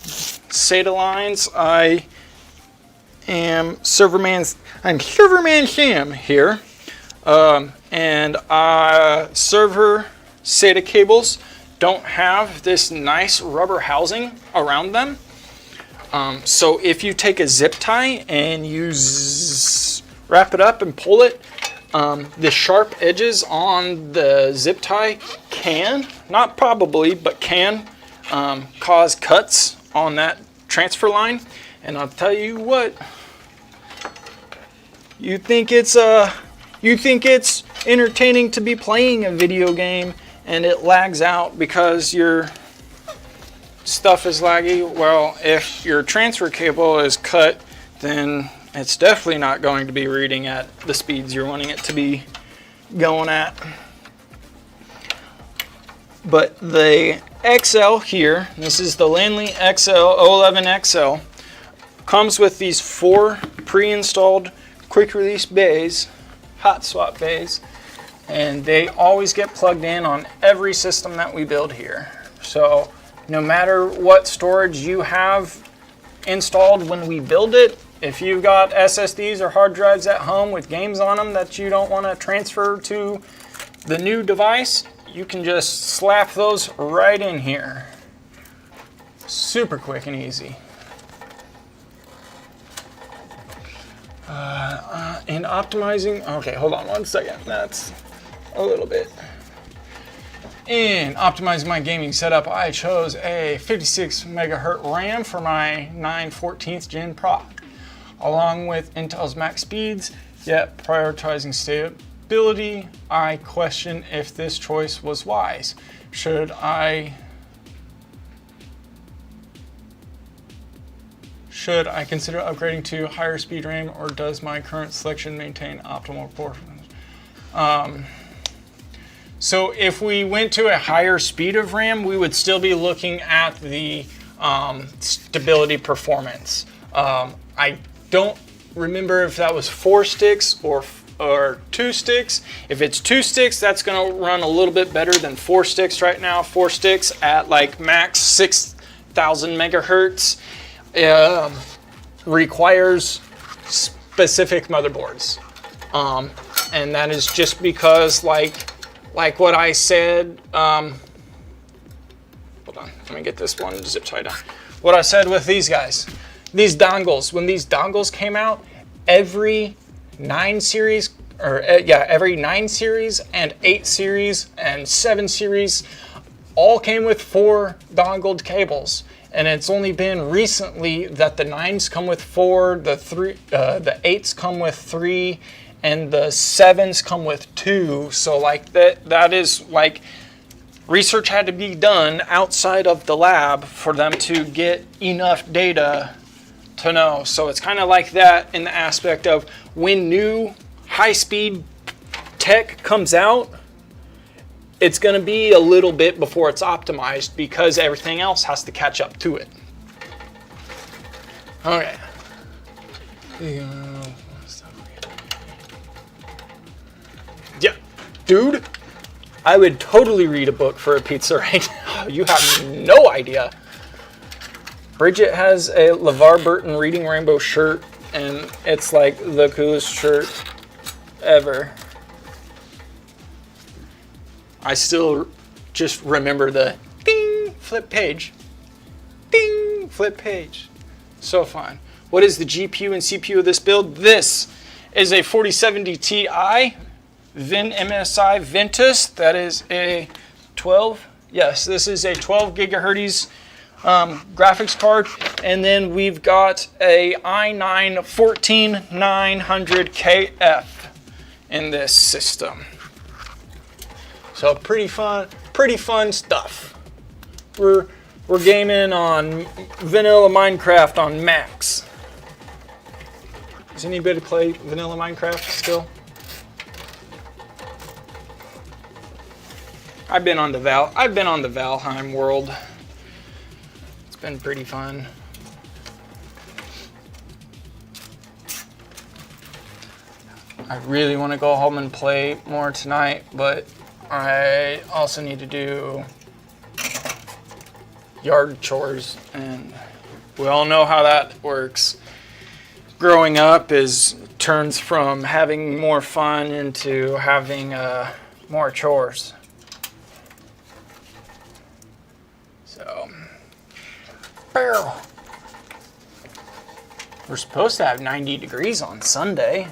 SATA lines. I'm Serverman Sam here, and server SATA cables don't have this nice rubber housing around them. So if you take a zip tie and you wrap it up and pull it, the sharp edges on the zip tie can, not probably, but can cause cuts on that transfer line. And I'll tell you what, you think it's entertaining to be playing a video game and it lags out because your stuff is laggy. Well, if your transfer cable is cut, then it's definitely not going to be reading at the speeds you're wanting it to be going at. But the XL here, this is the Lanley XL 011 XL, comes with these 4 pre-installed quick release bays, hot swap bays, and they always get plugged in on every system that we build here. So no matter what storage you have installed when we build it, if you've got SSDs or hard drives at home with games on them that you don't want to transfer to the new device, you can just slap those right in here. Super quick and easy. And optimizing, okay, hold on one second. That's a little bit. In optimizing my gaming setup, I chose a 56 megahertz RAM for my 9/14 Gen Pro, along with Intel's max speeds, yet prioritizing stability. I question if this choice was wise. Should I consider upgrading to higher speed RAM, or does my current selection maintain optimal performance? So if we went to a higher speed of RAM, we would still be looking at the stability performance. I don't remember if that was 4 sticks or 2 sticks. If it's 2 sticks, that's going to run a little bit better than 4 sticks right now. 4 sticks at like max 6,000 megahertz requires specific motherboards. And that is just because like what I said, hold on, let me get this one zip tied down. What I said with these guys, these dongles, when these dongles came out, every 9 series, every 9 series and 8 series and 7 series all came with 4 dongled cables. And it's only been recently that the 9s come with 4, the 8s come with 3, and the 7s come with 2. So like that is like research had to be done outside of the lab for them to get enough data to know. So it's kind of like that in the aspect of when new high-speed tech comes out, it's going to be a little bit before it's optimized because everything else has to catch up to it. Okay. Yeah, dude, I would totally read a book for a pizza right now. You have no idea. Bridget has a LeVar Burton Reading Rainbow shirt, and it's like the coolest shirt ever. I still just remember the ding, flip page. Ding, flip page. So fun. What is the GPU and CPU of this build? This is a 4070 Ti MSI Ventus. That is a 12. Yes, this is a 12 gigahertz graphics card. And then we've got a i9 14900KF in this system. So pretty fun stuff. We're gaming on vanilla Minecraft on Max. Does anybody play vanilla Minecraft still? I've been on the Valheim world. It's been pretty fun. I really want to go home and play more tonight, but I also need to do yard chores, and we all know how that works. Growing up turns from having more fun into having more chores. So, we're supposed to have 90 degrees on Sunday.